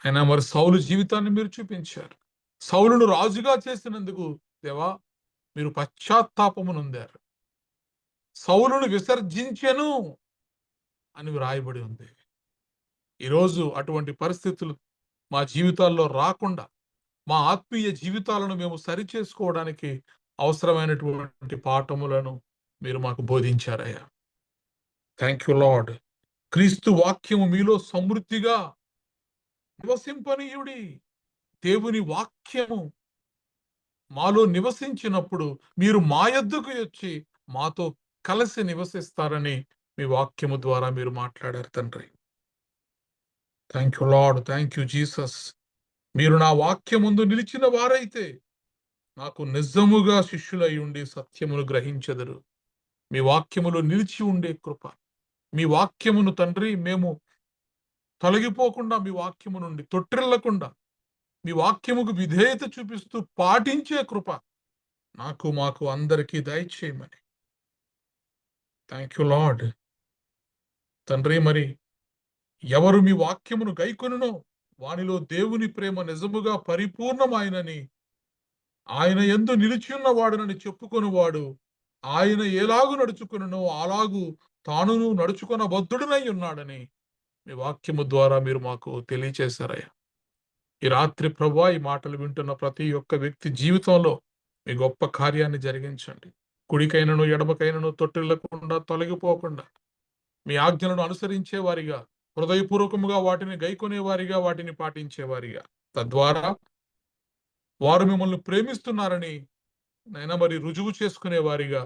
అయినా మరి సౌలు జీవితాన్ని మీరు చూపించారు. సౌలును రాజుగా చేసినందుకు దేవా మీరు పశ్చాత్తాపము నొందారు. సౌలును విసర్జించెను అని వ్రాయబడి ఉంది. ఈరోజు అటువంటి పరిస్థితులు మా జీవితాల్లో రాకుండా మా ఆత్మీయ జీవితాలను మేము సరిచేసుకోవడానికి అవసరమైనటువంటి పాఠములను మీరు మాకు బోధించారయ్యా. Thank you lord. క్రీస్తు వాక్యము మీలో సమృద్ధిగా నివసింపనీయుడి. దేవుని వాక్యము మాలో నివసించినప్పుడు మీరు మా యొద్దకు వచ్చి మాతో కలిసి నివసిస్తారని మీ వాక్యము ద్వారా మీరు మాట్లాడారు తండ్రి. Thank you lord. Thank you Jesus. మీరు నా వాక్యం ముందు నిలిచిన వారైతే నాకు నిజముగా శిష్యులై ఉండి సత్యమును గ్రహించెదరు. మీ వాక్యములో నిలిచి ఉండే కృప, మీ వాక్యమును తండ్రి మేము తొలగిపోకుండా, మీ వాక్యము నుండి తొట్టిల్లకుండా, మీ వాక్యముకు విధేయత చూపిస్తూ పాటించే కృప నాకు మాకు అందరికీ దయచేయమని. Thank you lord. తండ్రి, మరి ఎవరు మీ వాక్యమును గైకొనునో వానిలో దేవుని ప్రేమ నిజముగా పరిపూర్ణమాయనని, ఆయన యందు నిలిచియున్నవాడునని చెప్పుకొనువాడు ఆయన ఎలాగు నడుచుకొనునో అలాగు తానును నడుచుకొనబద్ధుడనై ఉన్నాడని మీ వాక్యము ద్వారా మీరు మాకు తెలియచేశారయ్యా. ఈ రాత్రి ప్రభువా, ఈ మాటలు వింటున్న ప్రతి ఒక్క వ్యక్తి జీవితంలో మీ గొప్ప కార్యాన్ని జరిగించండి. కుడికైనను ఎడమకైనను తొట్టిల్లకుండా, తొలగిపోకుండా మీ ఆజ్ఞలను అనుసరించే వారిగా, హృదయపూర్వకముగా వాటిని గైకొనే వారిగా, వాటిని పాటించేవారిగా, తద్వారా వారు మిమ్మల్ని ప్రేమిస్తున్నారని నైనా మరి రుజువు చేసుకునే వారిగా,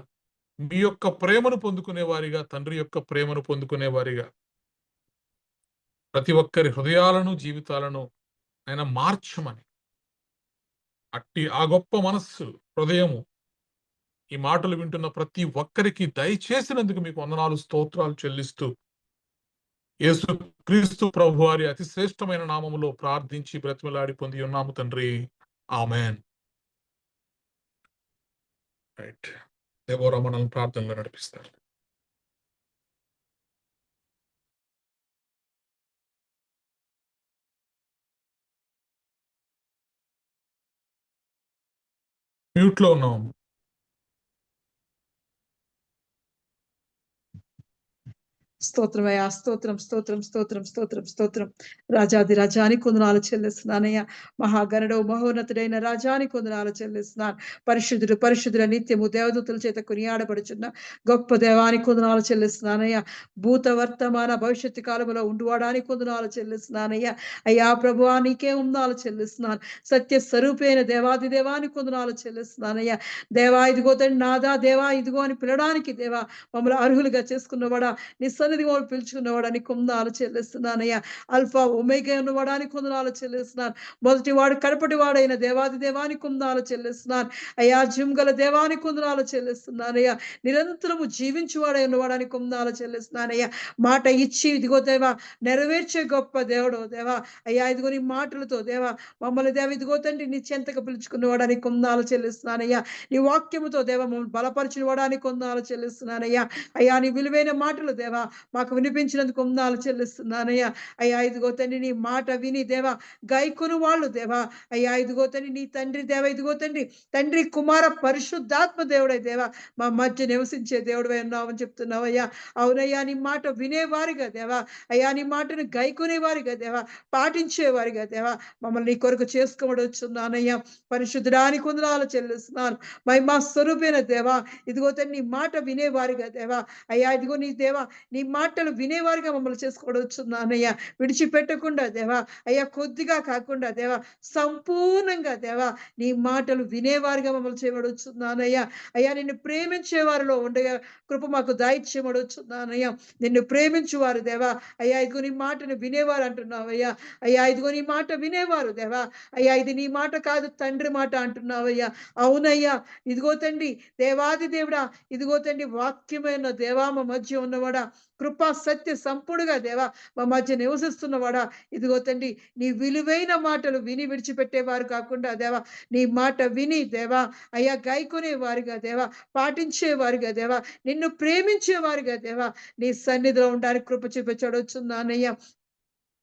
మీ యొక్క ప్రేమను పొందుకునే వారిగా, తండ్రి యొక్క ప్రేమను పొందుకునే వారిగా, ప్రతి ఒక్కరి హృదయాలను, జీవితాలను ఆయన మార్చమని, అట్టి ఆ గొప్ప మనస్సు, హృదయము ఈ మాటలు వింటున్న ప్రతి ఒక్కరికి దయచేసినందుకు మీకు వందనాలు, స్తోత్రాలు చెల్లిస్తూ యేసు క్రీస్తు ప్రభు వారి అతి శ్రేష్టమైన నామములో ప్రార్థించి బ్రతిమలాడి పొంది ఉన్నాము తండ్రి. ఆమెన్. రైట్. దేవరా మనల్ని ప్రార్థనలో నడిపిస్తారు. మ్యూట్ లో ఉన్నాం. స్తోత్రమయ్యా, స్తోత్రం స్తోత్రం స్తోత్రం స్తోత్రం స్తోత్రం. రాజాది రాజాని కొందనాలు చెల్లిస్తున్నానయ్యా. మహాగణుడు మహోన్నతుడైన రాజాని కొందనాలు చెల్లిస్తున్నాను. పరిశుద్ధుడు పరిశుద్ధుల నిత్యము దేవదూతల చేత కొనియాడబడుచున్న గొప్ప దేవాని కొందనాలు చెల్లిస్తున్నానయ్యా. భూత వర్తమాన భవిష్యత్తు కాలంలో ఉండువాడానికి కొందనాలు చెల్లిస్తున్నానయ్యా. అయ్యా ప్రభువా, నీకే ఉందాలు చెల్లిస్తున్నాను. సత్య స్వరూపైన దేవాది దేవాని కొందనాలు చెల్లిస్తున్నానయ్యా. దేవా ఇదిగో తండ్రి నాదా, దేవా ఇదిగో అని పిలవడానికి దేవా మమ్మల్ని అర్హులుగా చేసుకున్నవాడా, నీ సన్నిధి వాళ్ళు పిలుచుకున్నవాడని కొందనాలు చెల్లిస్తున్నానయ్యా. అల్ఫా ఒమేగా ఉన్నవాడానికి కొందనాలు చెల్లిస్తున్నాను. మొదటి వాడు కడపటి వాడైన దేవాది దేవానికి కొందనాలు చెల్లిస్తున్నాను. అయ్యా జింగల దేవానికి కొందనాలు చెల్లిస్తున్నానయ్యా. నిరంతరము జీవించువాడై ఉన్నవాడానికి కొందనాలు చెల్లిస్తున్నానయ్యా. మాట ఇచ్చి ఇదిగో దేవా నెరవేర్చే గొప్ప దేవుడు దేవా. అయ్యా ఇదిగో నీ మాటలతో దేవా మమ్మల్ని దేవ ఇదిగో తండ్రి నీ చెంతకు పిలుచుకున్నవాడానికి కొందనాలు చెల్లిస్తున్నానయ్యా. నీ వాక్యముతో దేవ మమ్మల్ని బలపరిచిన వాడానికి కొందనాలు చెల్లిస్తున్నానయ్యా. అయ్యా నీ విలువైన మాటలు దేవా మాకు వినిపించినందుకు వందనాలు చెల్లిస్తున్నానయ్యా. అయ్యా ఇదిగో తండ్రి నీ మాట విని దేవా గైకొను వాళ్ళు దేవా. అయ్యా ఇదిగో తండ్రి నీ తండ్రి దేవ ఇదిగో తండ్రి తండ్రి కుమార పరిశుద్ధాత్మ దేవుడై దేవా మా మధ్య నివసించే దేవుడై ఉన్నావని చెప్తున్నావయ్యా. అవునయ్యా, నీ మాట వినేవారిగా దేవా, అయ్యా నీ మాటను గైకొనేవారిగా దేవా, పాటించేవారిగా దేవా మమ్మల్ని నీ కొరకు చేసుకోవడొచ్చున్నానయ్యా. పరిశుద్ధడానికి వందనాలు చెల్లిస్తున్నాను. మహిమా స్వరూపైన దేవా ఇదిగో తండ్రి నీ మాట వినేవారిగా దేవా. అయ్యా ఇదిగో నీ దేవా నీ మాటలు వినేవారిగా మమ్మల్ని చేసుకోవచ్చున్నానయ్యా. విడిచిపెట్టకుండా దేవా అయ్యా కొద్దిగా కాకుండా దేవా సంపూర్ణంగా దేవా నీ మాటలు వినేవారిగా మమ్మల్ని చేయబడుచున్నానయ్యా. అయ్యా నిన్ను ప్రేమించే వారిలో ఉండగా కృప మాకు దాయిచ్చేయబడుచున్నానయ్యా. నిన్ను ప్రేమించువారు దేవా అయ్యా ఇదిగో నీ మాటను వినేవారు అంటున్నావయ్యా. అయ్యా ఇదిగో నీ మాట వినేవారు దేవా. అయ్యా ఇది నీ మాట కాదు తండ్రి మాట అంటున్నావయ్యా. అవునయ్యా ఇదిగో తండ్రి దేవాది దేవుడా ఇదిగో తండ్రి వాక్యమైన దేవా మా మధ్య ఉన్నవాడా, కృపా సత్య సంపూర్ణగా దేవా మా మధ్య నివసిస్తున్నవాడా ఇదిగో తండ్రి నీ విలువైన మాటలు విని విడిచిపెట్టేవారు కాకుండా దేవా నీ మాట విని దేవా అయ్యా గైకొనే వారిగా దేవా, పాటించే వారిగా దేవా, నిన్ను ప్రేమించే వారిగా దేవా నీ సన్నిధిలో ఉండడానికి కృప చూపించడొచ్చున్నానయ్యా.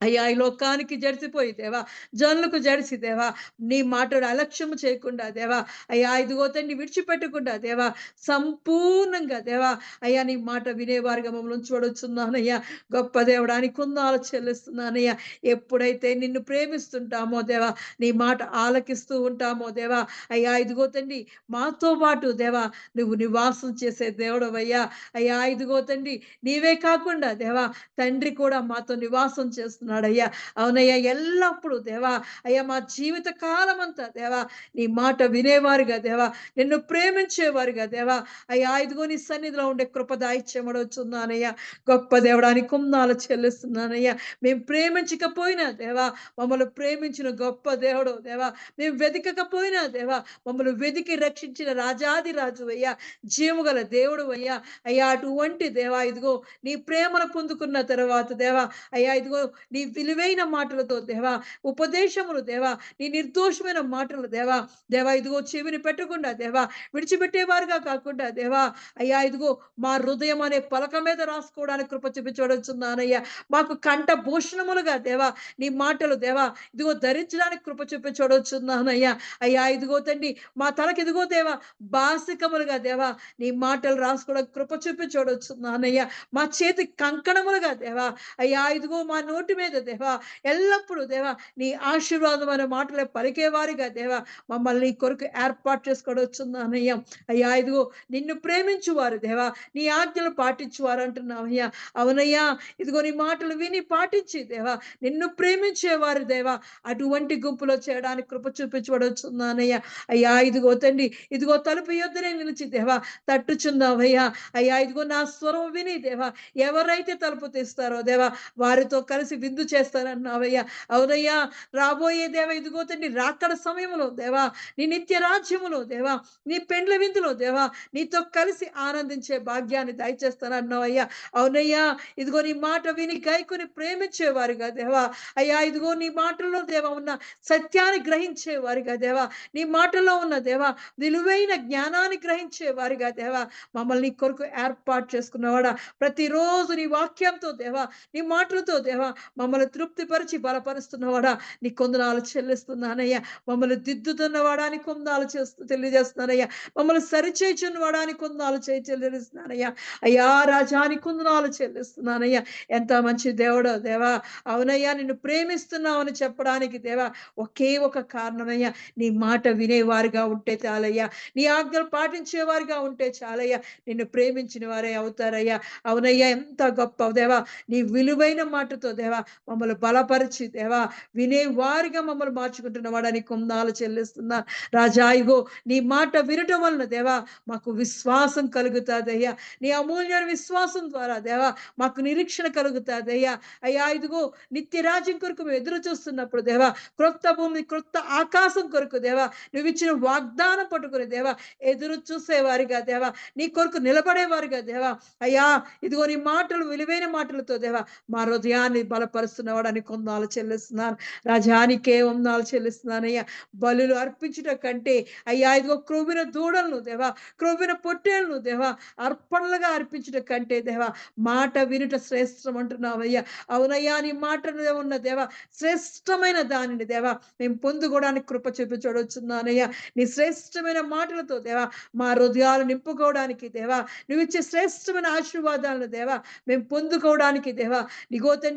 అయ్యా ఈ లోకానికి జడిసిపోయి దేవా జనులకు జడిసి దేవా నీ మాటను అలక్ష్యము చేయకుండా దేవా అయ్యా ఇదిగో తండ్రి విడిచిపెట్టకుండా దేవా సంపూర్ణంగా దేవా అయ్యా నీ మాట వినేవారిగా మమ్మల్ని చూడొచ్చున్నానయ్యా. గొప్ప దేవుడానికి కొందాలు చెల్లిస్తున్నానయ్యా. ఎప్పుడైతే నిన్ను ప్రేమిస్తుంటామో దేవా, నీ మాట ఆలకిస్తూ ఉంటామో దేవా అయ్యా ఇదిగో తండ్రి మాతో పాటు దేవా నువ్వు నివాసం చేసే దేవుడవయ్యా. అయ్యా ఇదిగో తండ్రి నీవే కాకుండా దేవా తండ్రి కూడా మాతో నివాసం చేస్తున్నాడు చేస్తున్నాడయ్యా. అవునయ్యా, ఎల్లప్పుడూ దేవా అయ్యా మా జీవిత కాలం అంతా దేవా నీ మాట వినేవారుగా దేవా, నిన్ను ప్రేమించేవారుగా దేవా అయ్యా ఇదిగో నీ సన్నిధిలో ఉండే కృప దాయిచ్చేమడొచ్చున్నానయ్యా. గొప్ప దేవుడానికి కుందాలు చెల్లిస్తున్నానయ్యా. మేము ప్రేమించకపోయినా దేవా మమ్మల్ని ప్రేమించిన గొప్ప దేవుడు దేవా, మేము వెతకకపోయినా దేవా మమ్మల్ని వెతికి రక్షించిన రాజాది రాజు అయ్యా, జీవగల దేవుడు అయ్యా. అయ్యా అటువంటి దేవా ఇదిగో నీ ప్రేమను పొందుకున్న తర్వాత దేవా అయ్యా ఇదిగో నీ విలువైన మాటలతో దేవా, ఉపదేశములు దేవా, నీ నిర్దోషమైన మాటలు దేవా, దేవా ఇదిగో చెవిని పెట్టకుండా దేవా విడిచిపెట్టేవారుగా కాకుండా దేవా అయ్యా ఇదిగో మా హృదయం అనే పలక మీద రాసుకోవడానికి కృప చూపించవచ్చున్నానయ్యా. మాకు కంఠ భూషణములుగా దేవా నీ మాటలు దేవా ఇదిగో ధరించడానికి కృప చూపించవచ్చున్నానయ్యా. అయ్యా ఇదిగో తండ్రి మా తలకి ఇదిగో దేవా బాసికములుగా దేవా నీ మాటలు రాసుకోవడానికి కృప చూపించవచ్చున్నానయ్యా. మా చేతి కంకణములుగా దేవా అయ్యా ఇదిగో మా నోటి మీద దేవా ఎల్లప్పుడూ దేవా నీ ఆశీర్వాదమైన మాటలే పలికేవారిగా దేవా మమ్మల్ని నీ కొరకు ఏర్పాటు చేసుకోవచ్చున్నానయ్యా. అయ్యా ఇదిగో నిన్ను ప్రేమించువారు దేవా నీ ఆజ్ఞలు పాటించువారు అంటున్నావయ్యా. అవునయ్యా ఇదిగో నీ మాటలు విని పాటించి దేవా నిన్ను ప్రేమించేవారు దేవా అటువంటి గుంపులో చేయడానికి కృప చూపించబడుచున్నానయ్యా. అయ్యా ఇదిగో తండ్రి ఇదిగో తలుపు యొద్దనే నిలిచి దేవా తట్టుచున్నావయ్యా. అయ్యా ఇదిగో నా స్వరం విని దేవా ఎవరైతే తలుపు తీస్తారో దేవా వారితో కలిసి విందు చేస్తారన్నావయ్యా. అవునయ్యా రాబోయే దేవా ఇదిగో తండ్రి రాకడ సమయంలో దేవా నీ నిత్య రాజ్యములో దేవా నీ పెండ్ల విందులో దేవా నీతో కలిసి ఆనందించే భాగ్యాన్ని దయచేస్తానన్నావయ్యా. అవునయ్యా ఇదిగో నీ మాట విని గైకొని ప్రేమించేవారుగా దేవా అయ్యా ఇదిగో నీ మాటల్లో దేవా ఉన్న సత్యాన్ని గ్రహించేవారుగా దేవా, నీ మాటల్లో ఉన్న దేవా విలువైన జ్ఞానాన్ని గ్రహించేవారుగా దేవా మమ్మల్ని నీ కొరకు ఏర్పాటు చేసుకున్నవాడా. ప్రతిరోజు నీ వాక్యంతో దేవా నీ మాటలతో దేవా మమ్మల్ని తృప్తిపరిచి బలపరుస్తున్నవాడా నీ కొందనాలు చెల్లిస్తున్నానయ్యా. మమ్మల్ని దిద్దుతున్నవాడా నీ కొందనాలు తెలియజేస్తున్నానయ్యా. మమ్మల్ని సరిచేయుచున్నవాడా నీ కొందనాలు చెల్లిస్తున్నానయ్యా. అయ్యా రాజాని కొందనాలు చెల్లిస్తున్నానయ్యా. ఎంత మంచి దేవుడో దేవా. అవునయ్యా నిన్ను ప్రేమిస్తున్నామని చెప్పడానికి దేవా ఒకే ఒక కారణమయ్యా, నీ మాట వినేవారుగా ఉంటే చాలయ్యా, నీ ఆజ్ఞలు పాటించేవారుగా ఉంటే చాలయ్యా, నిన్ను ప్రేమించిన వారే అవుతారయ్యా. అవునయ్యా ఎంత గొప్ప దేవా నీ విలువైన మాటతో దేవా మమ్మల్ని బలపరిచి దేవా వినేవారిగా మమ్మల్ని మార్చుకుంటున్నవాడని కొందాలు చెల్లిస్తున్నా రాజా. ఇగో నీ మాట వినటం వలన దేవా మాకు విశ్వాసం కలుగుతాదయ్యా. నీ అమూల్యమైన విశ్వాసం ద్వారా దేవా మాకు నిరీక్షణ కలుగుతాదయ్యా. అయ్యా ఇదిగో నిత్య రాజ్యం కొరకు మేము ఎదురు చూస్తున్నప్పుడు దేవా క్రొత్త భూమి క్రొత్త ఆకాశం కొరకు దేవా నువ్వు ఇచ్చిన వాగ్దానం పట్టుకుని దేవా ఎదురు చూసేవారిగా దేవా నీ కొరకు నిలబడేవారిగా దేవా అయ్యా ఇదిగో నీ మాటలు విలువైన మాటలతో దేవా మా హృదయాన్ని బలపరుస్తున్నవాడని కొందాలు చెల్లిస్తున్నాను రాజానికే వందాలు చెల్లిస్తున్నానయ్యా. బలులు అర్పించుట కంటే అయ్యా ఇదిగో క్రొవ్విన దూడలను దేవా క్రొవ్విన పొట్టేళ్లను దేవా అర్పణలుగా అర్పించుట కంటే దేవా మాట వినుట శ్రేష్టం అంటున్నావయ్యా. అవునయ్యా నీ మాటలో ఉన్న దేవా శ్రేష్టమైన దానిని దేవా మేము పొందుకోవడానికి కృప చూపించవచ్చున్నానయ్యా. నీ శ్రేష్టమైన మాటలతో దేవా మా హృదయాలు నింపుకోవడానికి దేవా నువ్వు ఇచ్చే శ్రేష్టమైన ఆశీర్వాదాలను దేవా మేము పొందుకోవడానికి దేవా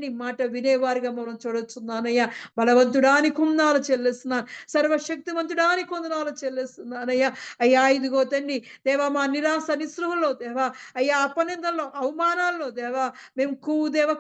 నీ మాట వినేవారిగా మనం చూడొచ్చున్నానయ్యా. బలవంతుడాని కుందాలు చెల్లిస్తున్నాను, సర్వశక్తివంతుడాని కొందనాలు చెల్లిస్తున్నానయ్యా. అయ్యా ఇదిగో తండ్రి దేవా మా నిరాశ నిస్పృహలో దేవా అయ్యా అపనిందల్లో అవమానాల్లో దేవా మేము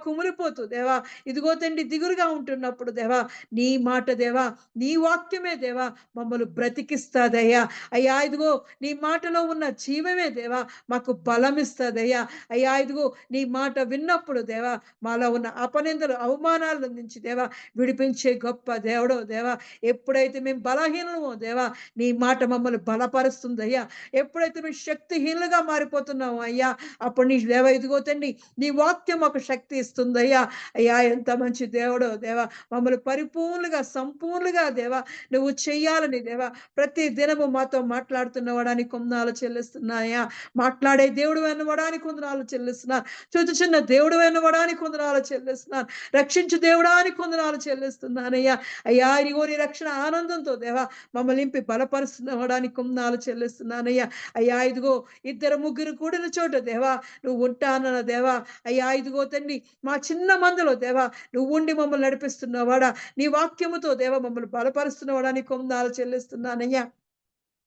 కుమిలిపోతూ దేవా ఇదిగో తండ్రి దిగురుగా ఉంటున్నప్పుడు దేవా నీ మాట దేవా నీ వాక్యమే దేవా మమ్మల్ని బ్రతికిస్తాదయ్యా. అయ్యా ఇదిగో నీ మాటలో ఉన్న జీవమే దేవా మాకు బలం ఇస్తాదయ్యా. అయ్యా ఇదిగో నీ మాట విన్నప్పుడు దేవా మాలో ఉన్న అపనిందలు అవమానాల నుంచి దేవా విడిపించే గొప్ప దేవుడో దేవా. ఎప్పుడైతే మేము బలహీనమో దేవా నీ మాట మమ్మల్ని బలపరుస్తుందయ్యా. ఎప్పుడైతే మేము శక్తిహీనులుగా మారిపోతున్నామో అయ్యా అప్పుడు నీ దేవా ఇదిగో తండ్రి నీ వాక్యం ఒక శక్తి ఇస్తుందయ్యా. అయ్యా ఎంత మంచి దేవుడో దేవా మమ్మల్ని పరిపూర్ణంగా సంపూర్ణంగా దేవా నువ్వు చెయ్యాలని దేవా ప్రతి దినము మాతో మాట్లాడుతున్నవాడానికి కొందనాలు చెల్లిస్తున్నాయా. మాట్లాడే దేవుడు అన్నవాడానికి కొందనాలు చెల్లిస్తున్నా, చూచుచున్న దేవుడు అన్నవాడానికి కొందనాలు చెల్లిస్తున్నాను, రక్షించు దేవుడానికి కొందనాలు చెల్లిస్తున్నానయ్యా. అయ్యా ఇదిగో నీ రక్షణ ఆనందంతో దేవా మమ్మల్ని నింపి బలపరుస్తున్నవాడానికి కొందనాలు చెల్లిస్తున్నానయ్యా. అయ్యా ఇదిగో ఇద్దరు ముగ్గురు కూడిన చోట దేవా నువ్వు ఉంటానన్న దేవా. అయ్యా ఇదిగో తండ్రి మా చిన్న మందులో దేవా నువ్వు ఉండి మమ్మల్ని నడిపిస్తున్నవాడా, నీ వాక్యముతో దేవా మమ్మల్ని బలపరుస్తున్నవాడా నీ కొందనాలు చెల్లిస్తున్నానయ్యా.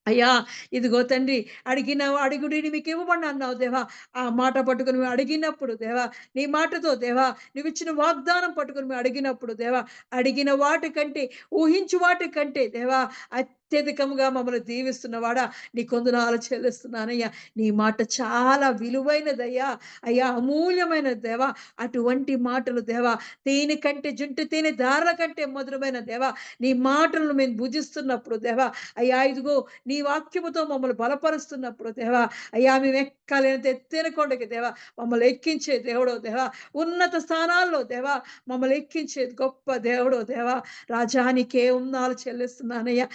అయ్యా ఇదిగో తండ్రి, అడుగుడి మీకు ఇవ్వబడి అన్నావు దేవా. ఆ మాట పట్టుకుని మేము అడిగినప్పుడు దేవా, నీ మాటతో దేవా, నువ్వు ఇచ్చిన వాగ్దానం పట్టుకుని మేము అడిగినప్పుడు దేవా, అడిగిన వాటికంటే, ఊహించు వాటికంటే దేవా, అత్యధికంగా మమ్మల్ని దీవిస్తున్నవాడా, నీ కొందనాలు చెల్లిస్తున్నానయ్యా. నీ మాట చాలా విలువైనదయ్యా. అయ్యా అమూల్యమైనది దేవా. అటువంటి మాటలు దేవా, తేనె కంటే, జుంటు తేనె దారుల కంటే మధురమైన దేవా, నీ మాటలను మేము భుజిస్తున్నప్పుడు దేవా, అయ్యా ఇదిగో నీ వాక్యముతో మమ్మల్ని బలపరుస్తున్నప్పుడు దేవా, అయ్యా మేము ఎక్కలేనంత ఎత్తైన కొండకి దేవా మమ్మల్ని ఎక్కించే దేవుడో దేవా, ఉన్నత స్థానాల్లో దేవా మమ్మల్ని ఎక్కించే గొప్ప దేవుడో దేవా, రాజానికే ఉన్నాలు చెల్లిస్తున్నానయ్యా.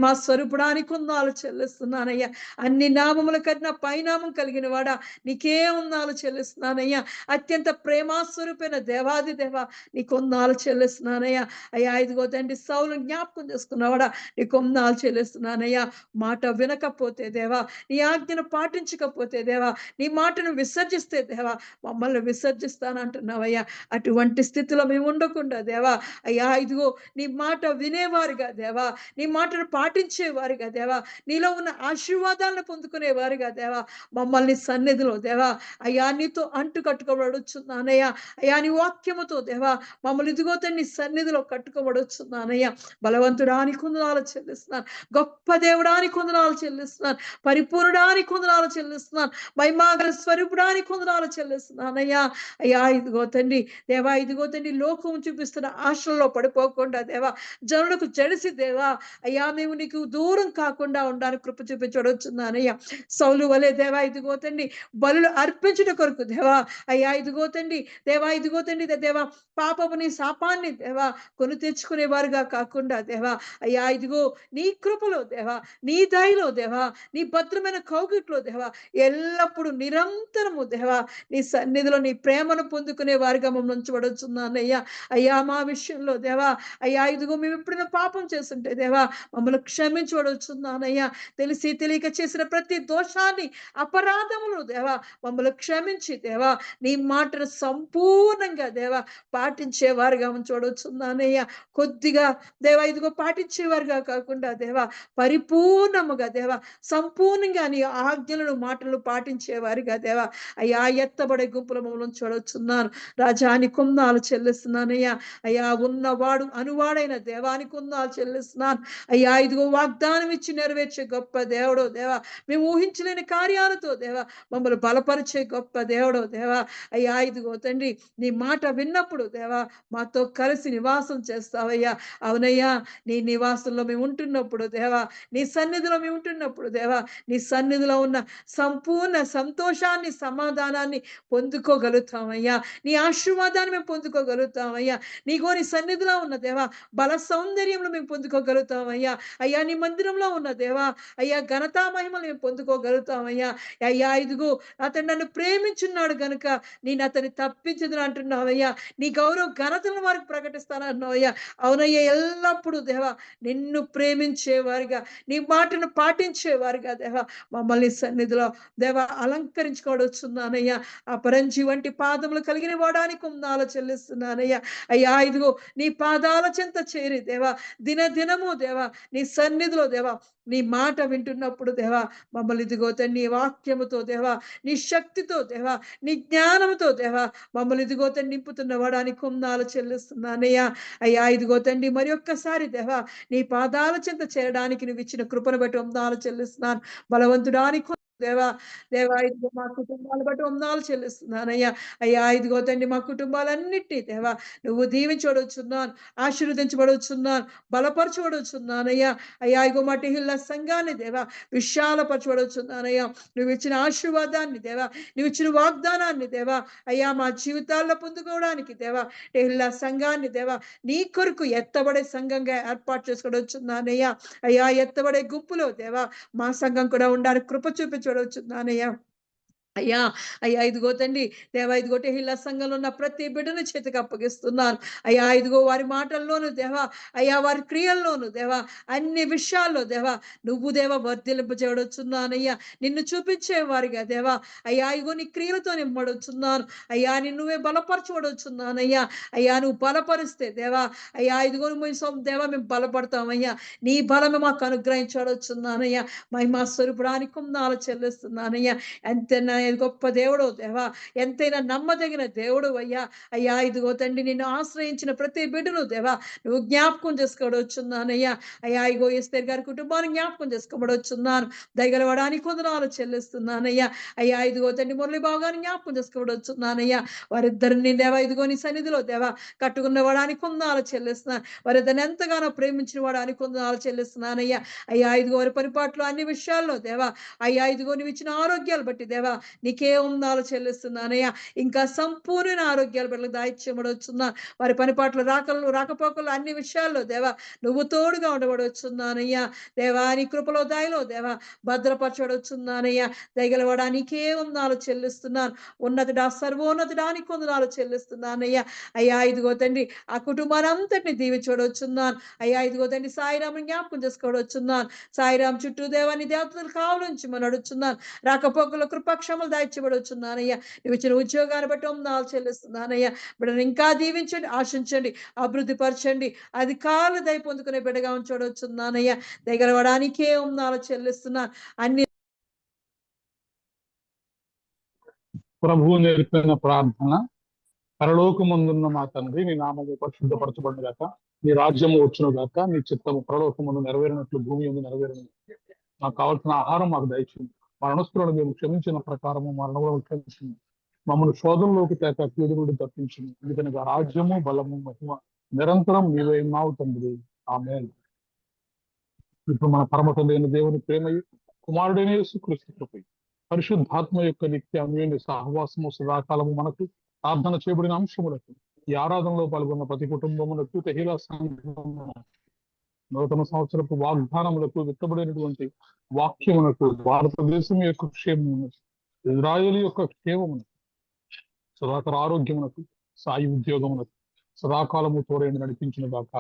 మా స్వరూపుడానికి ఉన్నాలు చెల్లిస్తున్నానయ్యా. అన్ని నామముల కన్నా పైనామం కలిగిన వాడా, నీకే ఉన్నాలు చెల్లిస్తున్నానయ్యా. అత్యంత ప్రేమాస్వరూపైన దేవాది దేవా, నీ కొందాలు చెల్లిస్తున్నానయ్యా. అయ్యా ఇదిగో తండ్రి, సౌలు జ్ఞాపకం చేసుకున్నవాడా, నీ కొందాలు చెల్లిస్తున్నానయ్యా. మాట వినకపోతే దేవా, నీ ఆజ్ఞను పాటించకపోతే దేవా, నీ మాటను విసర్జిస్తే దేవా, మమ్మల్ని విసర్జిస్తానంటున్నావయ్యా. అటువంటి స్థితిలో మేము ఉండకుండా దేవా, అయ్యా ఇదిగో నీ మాట వినేవారుగా దేవా, నీ మాటను పాటించేవారుగా దేవా, నీలో ఉన్న ఆశీర్వాదాలను పొందుకునేవారుగా దేవా, మమ్మల్ని సన్నిధిలో దేవా, అయ్యా నీతో అంటు కట్టుకోబడుచున్నానయ్యా. అయ్యా నీ వాక్యముతో దేవా మమ్మల్ని ఇదిగో నీ సన్నిధిలో కట్టుకోబడుచున్నానయ్యా. బలవంతుడానికి కొందనాలు చెల్లిస్తున్నాను, గొప్ప దేవుడానికి కొందనాలు చెల్లిస్తున్నాను, పరిపూర్ణడానికి కొందనాలు చెల్లిస్తున్నాను, మహిమాగల స్వరూపుడానికి కొందనాలు చెల్లిస్తున్నానయ్యా. అయ్యా ఇదిగో తండ్రి దేవా, ఇదిగో తండ్రి, లోకం చూపిస్తున్న ఆశల్లో పడిపోకుండా దేవా, జనులకు జడిసి దేవా, అయ్యా మేము నీకు దూరం కాకుండా ఉండడానికి కృప చూపించడొచ్చున్నానయ్యా. సౌలు వలే దేవా, ఇదిగో తండ్రి, బలులు అర్పించుట కొరకు దేవా, అయ్యా ఇదిగో తండ్రి దేవా, ఇదిగో తండ్రి దేవా, పాపముని శాపాన్ని దేవా కొని తెచ్చుకునేవారుగా కాకుండా దేవా, అయ్యా ఇదిగో నీ కృపలో దేవా, నీ దయలో దేవా, నీ భద్రమైన కౌగిట్లో దేవా, ఎల్లప్పుడూ నిరంతరము దేవా నీ సన్నిధిలో నీ ప్రేమను పొందుకునే వారిగా మమ్మల్ని ఉంచబడుచున్నానయ్యా. అయ్యా మా విషయంలో దేవా, అయ్యా ఇదిగో మేము ఎప్పుడైనా పాపం చేస్తుంటే దేవా మమ్మల్ని క్షమించబడుచున్నానయ్యా. తెలిసి తెలియక చేసిన ప్రతి దోషాన్ని, అపరాధములు దేవా మమ్మల్ని క్షమించి దేవా, నీ మాటను సంపూర్ణంగా దేవా పాటించేవారుగా ఉంచబడుచున్నానయ్యా. కొద్దిగా దేవా ఇదిగో పాటించేవారుగా కాకుండా దేవా, పరిపూర్ణముగా దేవా, సంపూర్ణంగా నీ ఆజ్ఞలను, మాటలు పాటించేవారుగా దేవా, అయ్యా ఎత్తబడే గుంపుల మమ్మల్ని చూడొచ్చున్నాను. రాజాని కొందాలు చెల్లిస్తున్నానయ్యా. అయ్యా ఉన్నవాడు అనువాడైన దేవాని కొందాలు చెల్లిస్తున్నాను. అయ్యా ఇదిగో వాగ్దానం ఇచ్చి నెరవేర్చే గొప్ప దేవుడో దేవా, మేము ఊహించలేని కార్యాలతో దేవా మమ్మల్ని బలపరిచే గొప్ప దేవుడో దేవా, అయ్యా ఇదిగో తండ్రి, నీ మాట విన్నప్పుడు దేవా మాతో కలిసి నివాసం చేస్తావయ్యా. అవునయ్యా, నీ నివాసంలో మేము ఉంటున్నప్పుడు దేవా, నీ సన్నిధిలో మేము ఉంటున్నప్పుడు దేవా, నీ సన్నిధిలో ఉన్న సంపూర్ణ సంతోషాన్ని, సమాధానాన్ని పొందుకోగలుగుతామయ్యా. నీ ఆశీర్వాదాన్ని మేము పొందుకోగలుగుతామయ్యా. నీ సన్నిధిలో ఉన్న దేవా బల సౌందర్యంలో మేము పొందుకోగలుగుతామయ్యా. అయ్యా నీ మందిరంలో ఉన్న దేవా, అయ్యా ఘనతా మహిమలు మేము పొందుకోగలుగుతామయ్యా. అయ్యా ఇదిగో అతను నన్ను ప్రేమించున్నాడు గనుక నేను అతన్ని తప్పించదును అంటున్నావయ్యా. నీ గౌరవ ఘనతలను వారికి ప్రకటిస్తానన్నావయ్యా. అవునయ్యా, ఎల్లప్పుడూ దేవా నిన్ను ప్రేమించేవారుగా, నీ మాటను పాటించేవారుగా దేవా మమ్మల్ని సన్నిధిలో దేవా అలంకరించుకోవచ్చున్నానయ్యా. అపరంజి వంటి పాదములు కలిగిన వాడానికి ఉందాలో చెల్లిస్తున్నానయ్యా. అయ్యా ఇదిగో నీ పాదాల చెంత చేరి దేవా దినదినము దేవా నీ సన్నిధిలో దేవా నీ మాట వింటున్నప్పుడు దేవా మమ్మల్ని ఇదిగో నీ వాక్యముతో దేవా, నీ శక్తితో దేవా, నీ జ్ఞానముతో దేవా మమ్మల్ని ఇదిగో నింపుతున్న వాడానికి కొందాలు చెల్లిస్తున్నానయ్యా. అయ్యా ఇదిగో తండ్రి, మరి ఒక్కసారి దేవా నీ పాదాల చెంత చేరడానికి నువ్వు ఇచ్చిన కృపను బట్టి వందాలు చెల్లిస్తున్నాను. బలవంతుడానికి దేవా, దేవా ఇదిగో మా కుటుంబాలు బట్టి వందాలు చెల్లిస్తున్నానయ్యా. అయ్యా ఇదిగో తండ్రి, మా కుటుంబాలన్నిటినీ దేవా నువ్వు దీవించబడుచున్నాను, ఆశీర్వదించబడుచున్నాను, బలపరచబడుచున్నానయ్యా. అయ్యా ఇగో మా టిహిల్లా సంఘాన్ని దేవా విశాలపరచబడుచున్నానయ్యా. నువ్వు ఇచ్చిన ఆశీర్వాదాన్ని దేవా, నువ్వు ఇచ్చిన వాగ్దానాన్ని దేవా, అయ్యా మా జీవితాల్లో పొందుకోవడానికి దేవా టిహిల్లా సంఘాన్ని దేవా నీ కొరకు ఎత్తబడే సంఘంగా ఏర్పాటు చేసుకోవచ్చున్నానయ్యా. అయ్యా ఎత్తబడే గుంపులో దేవా మా సంఘం కూడా ఉండాలని కృప చూపించవచ్చున్నానయ్యా. అయ్యా, అయ్యా ఇదిగో తండ్రి దేవా, ఇదిగో టెహిల్లా సంఘంలో ఉన్న ప్రతి బిడ్డను చేతికి అప్పగిస్తున్నాను. అయ్యా ఇదిగో వారి మాటల్లోను దేవా, అయ్యా వారి క్రియల్లోను దేవా, అన్ని విషయాల్లో దేవా నువ్వు దేవా వర్ధిలింపజేయవచ్చున్నానయ్యా. నిన్ను చూపించే వారిగా దేవా, అయ్యా ఇగో నీ క్రియలతో నింపడొచ్చున్నాను. అయ్యా నువ్వే బలపరచబడొచ్చున్నానయ్యా. అయ్యా నువ్వు బలపరిస్తే దేవా, అయ్యా ఇదిగో దేవా మేము బలపడతామయ్యా. నీ బలము మాకు అనుగ్రహించడొచ్చున్నానయ్యా. మహిమా స్వరూపుడానికి కొందాలు చెల్లిస్తున్నానయ్యా. ఎంతైనా గొప్ప దేవుడు దేవా, ఎంతైనా నమ్మదగిన దేవుడు అయ్యా. అయ్యా ఇదిగో తండ్రి నిన్ను ఆశ్రయించిన ప్రతి బిడ్డను దేవా నువ్వు జ్ఞాపకం చేసుకోవడొచ్చున్నానయ్యా. అయ్యా ఇగో ఎస్తేర్ గారి కుటుంబాన్ని జ్ఞాపకం చేసుకోవడొచ్చున్నాను. దయగలవడానికి కొందనాలు చెల్లిస్తున్నానయ్యా. అయ్యా ఇదిగో తండ్రి మురళి బాగాన్ని జ్ఞాపకం చేసుకోవడొచ్చున్నానయ్యా. వారిద్దరిని దేవా ఇదిగో నీ సన్నిధిలో దేవా కట్టుకున్న వాడానికి కొందనాలు చెల్లిస్తున్నాను. వారిద్దరిని ఎంతగానో ప్రేమించిన వాడానికి కొందనాలు చెల్లిస్తున్నానయ్యా. అయ్యా ఇదిగో వారి పరిపాట్లో అన్ని విషయాల్లో దేవా, అయ్యా ఇదిగో నువ్వు ఇచ్చిన ఆరోగ్యాలు బట్టి దేవా నీకే వందనాలు చెల్లిస్తున్నానయ్యా. ఇంకా సంపూర్ణ ఆరోగ్యాలు బిడ్డలకు దాయిచ్చేయబడొచ్చున్నా. వారి పనిపాట్లు రాకపోకలు అన్ని విషయాల్లో దేవా నువ్వు తోడుగా ఉండబడొచ్చున్నానయ్యా. దేవా నీ కృపలో దయలో దేవా భద్రపరచబడొచ్చున్నానయ్యా. దయగలవాడా నీకే వందనాలు చెల్లిస్తున్నాను. ఉన్నతుడా సర్వోన్నతుడానికి వందనాలు చెల్లిస్తున్నానయ్యా. అయ్యా ఇదిగో తండ్రి ఆ కుటుంబాన్ని అంతటిని దీవించబడొచ్చున్నాను. అయ్యా ఇదిగో తండ్రి సాయిరాముని జ్ఞాపకం చేసుకోవడొచ్చున్నాను. సాయిరాం చుట్టూ దేవాన్ని దేవతలు కావాలని మనం అడుగుతున్నాను. రాకపోకలు కృపాక్షములు దాయిచ్చబడొచ్చున్నానయ్యా. నువ్వు ఇచ్చిన ఉద్యోగాన్ని బట్టి వందనాలు చెల్లిస్తున్నానయ్యా. బిడ్డను ఇంకా దీవించండి, ఆశించండి, అభివృద్ధి పరచండి. అధికారులు దయ పొందుకునే బిడ్డగా ఉంచబడొచ్చున్నానయ్యా. దయగలవడానికే వందనాలు చెల్లిస్తున్నాను. అన్ని ప్రభువు నేర్పిన ప్రార్థన. పరలోకమందున్న మా తండ్రి, నీ నామము పరిశుద్ధపరచబడును గాక, నీ రాజ్యము వచ్చును గాక, నీ చిత్తము పరలోకమందు నెరవేరినట్లు భూమి యందు నెరవేరును. మాకు కావాల్సిన ఆహారం మాకు దయచేయండి. మరణస్తులను మేము క్షమించిన ప్రకారము మరణములను క్షమించింది. మమ్మల్ని శోధనలోకి తేక కీడు నుండి తప్పించింది. ఎందుకనగా రాజ్యము బలము మహిమ నిరంతరం నీవే ఉన్నావు తండ్రి. ఆమేన్. ఇప్పుడు మన పరమ తండ్రి అయిన దేవుని ప్రేమయు, కుమారుడైన యేసుక్రీస్తు కృపయు, పరిశుద్ధాత్మ యొక్క నిత్య అన్యోన్య సహవాసము సదాకాలము మనకు ప్రార్థన చేయబడిన అంశములకు, ఈ ఆరాధనలో పాల్గొన్న ప్రతి కుటుంబములకు, తెహిలా సంఘమున నూతన సంవత్సరపు వాగ్దానములకు, విత్తబడినటువంటి వాక్యమునకు, భారతదేశం యొక్క క్షేమమునకు, ఇజ్రాయేల్ యొక్క క్షేమమునకు, సదాకర ఆరోగ్యమునకు, సాయి ఉద్యోగమునకు సదాకాలము తోడైన నడిపించిన గాక.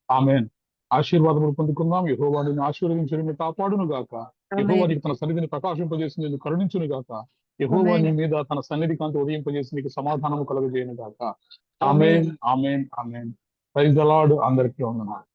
ఆమేన్. ఆశీర్వాదములు పొందుకుందాం. యెహోవాని ఆశీర్వదించడం కాపాడును గాక. యెహోవానికి తన సన్నిధిని ప్రకాశింపజేసి నేను కరుణించును గాక. యెహోవా నీ మీద తన సన్నిధి కాంతి ఉదయింపజేసి నీకు సమాధానము కలుగజేయను గాక. Amen, amen, amen. Praise the lord. అందరికీ వందనాలు.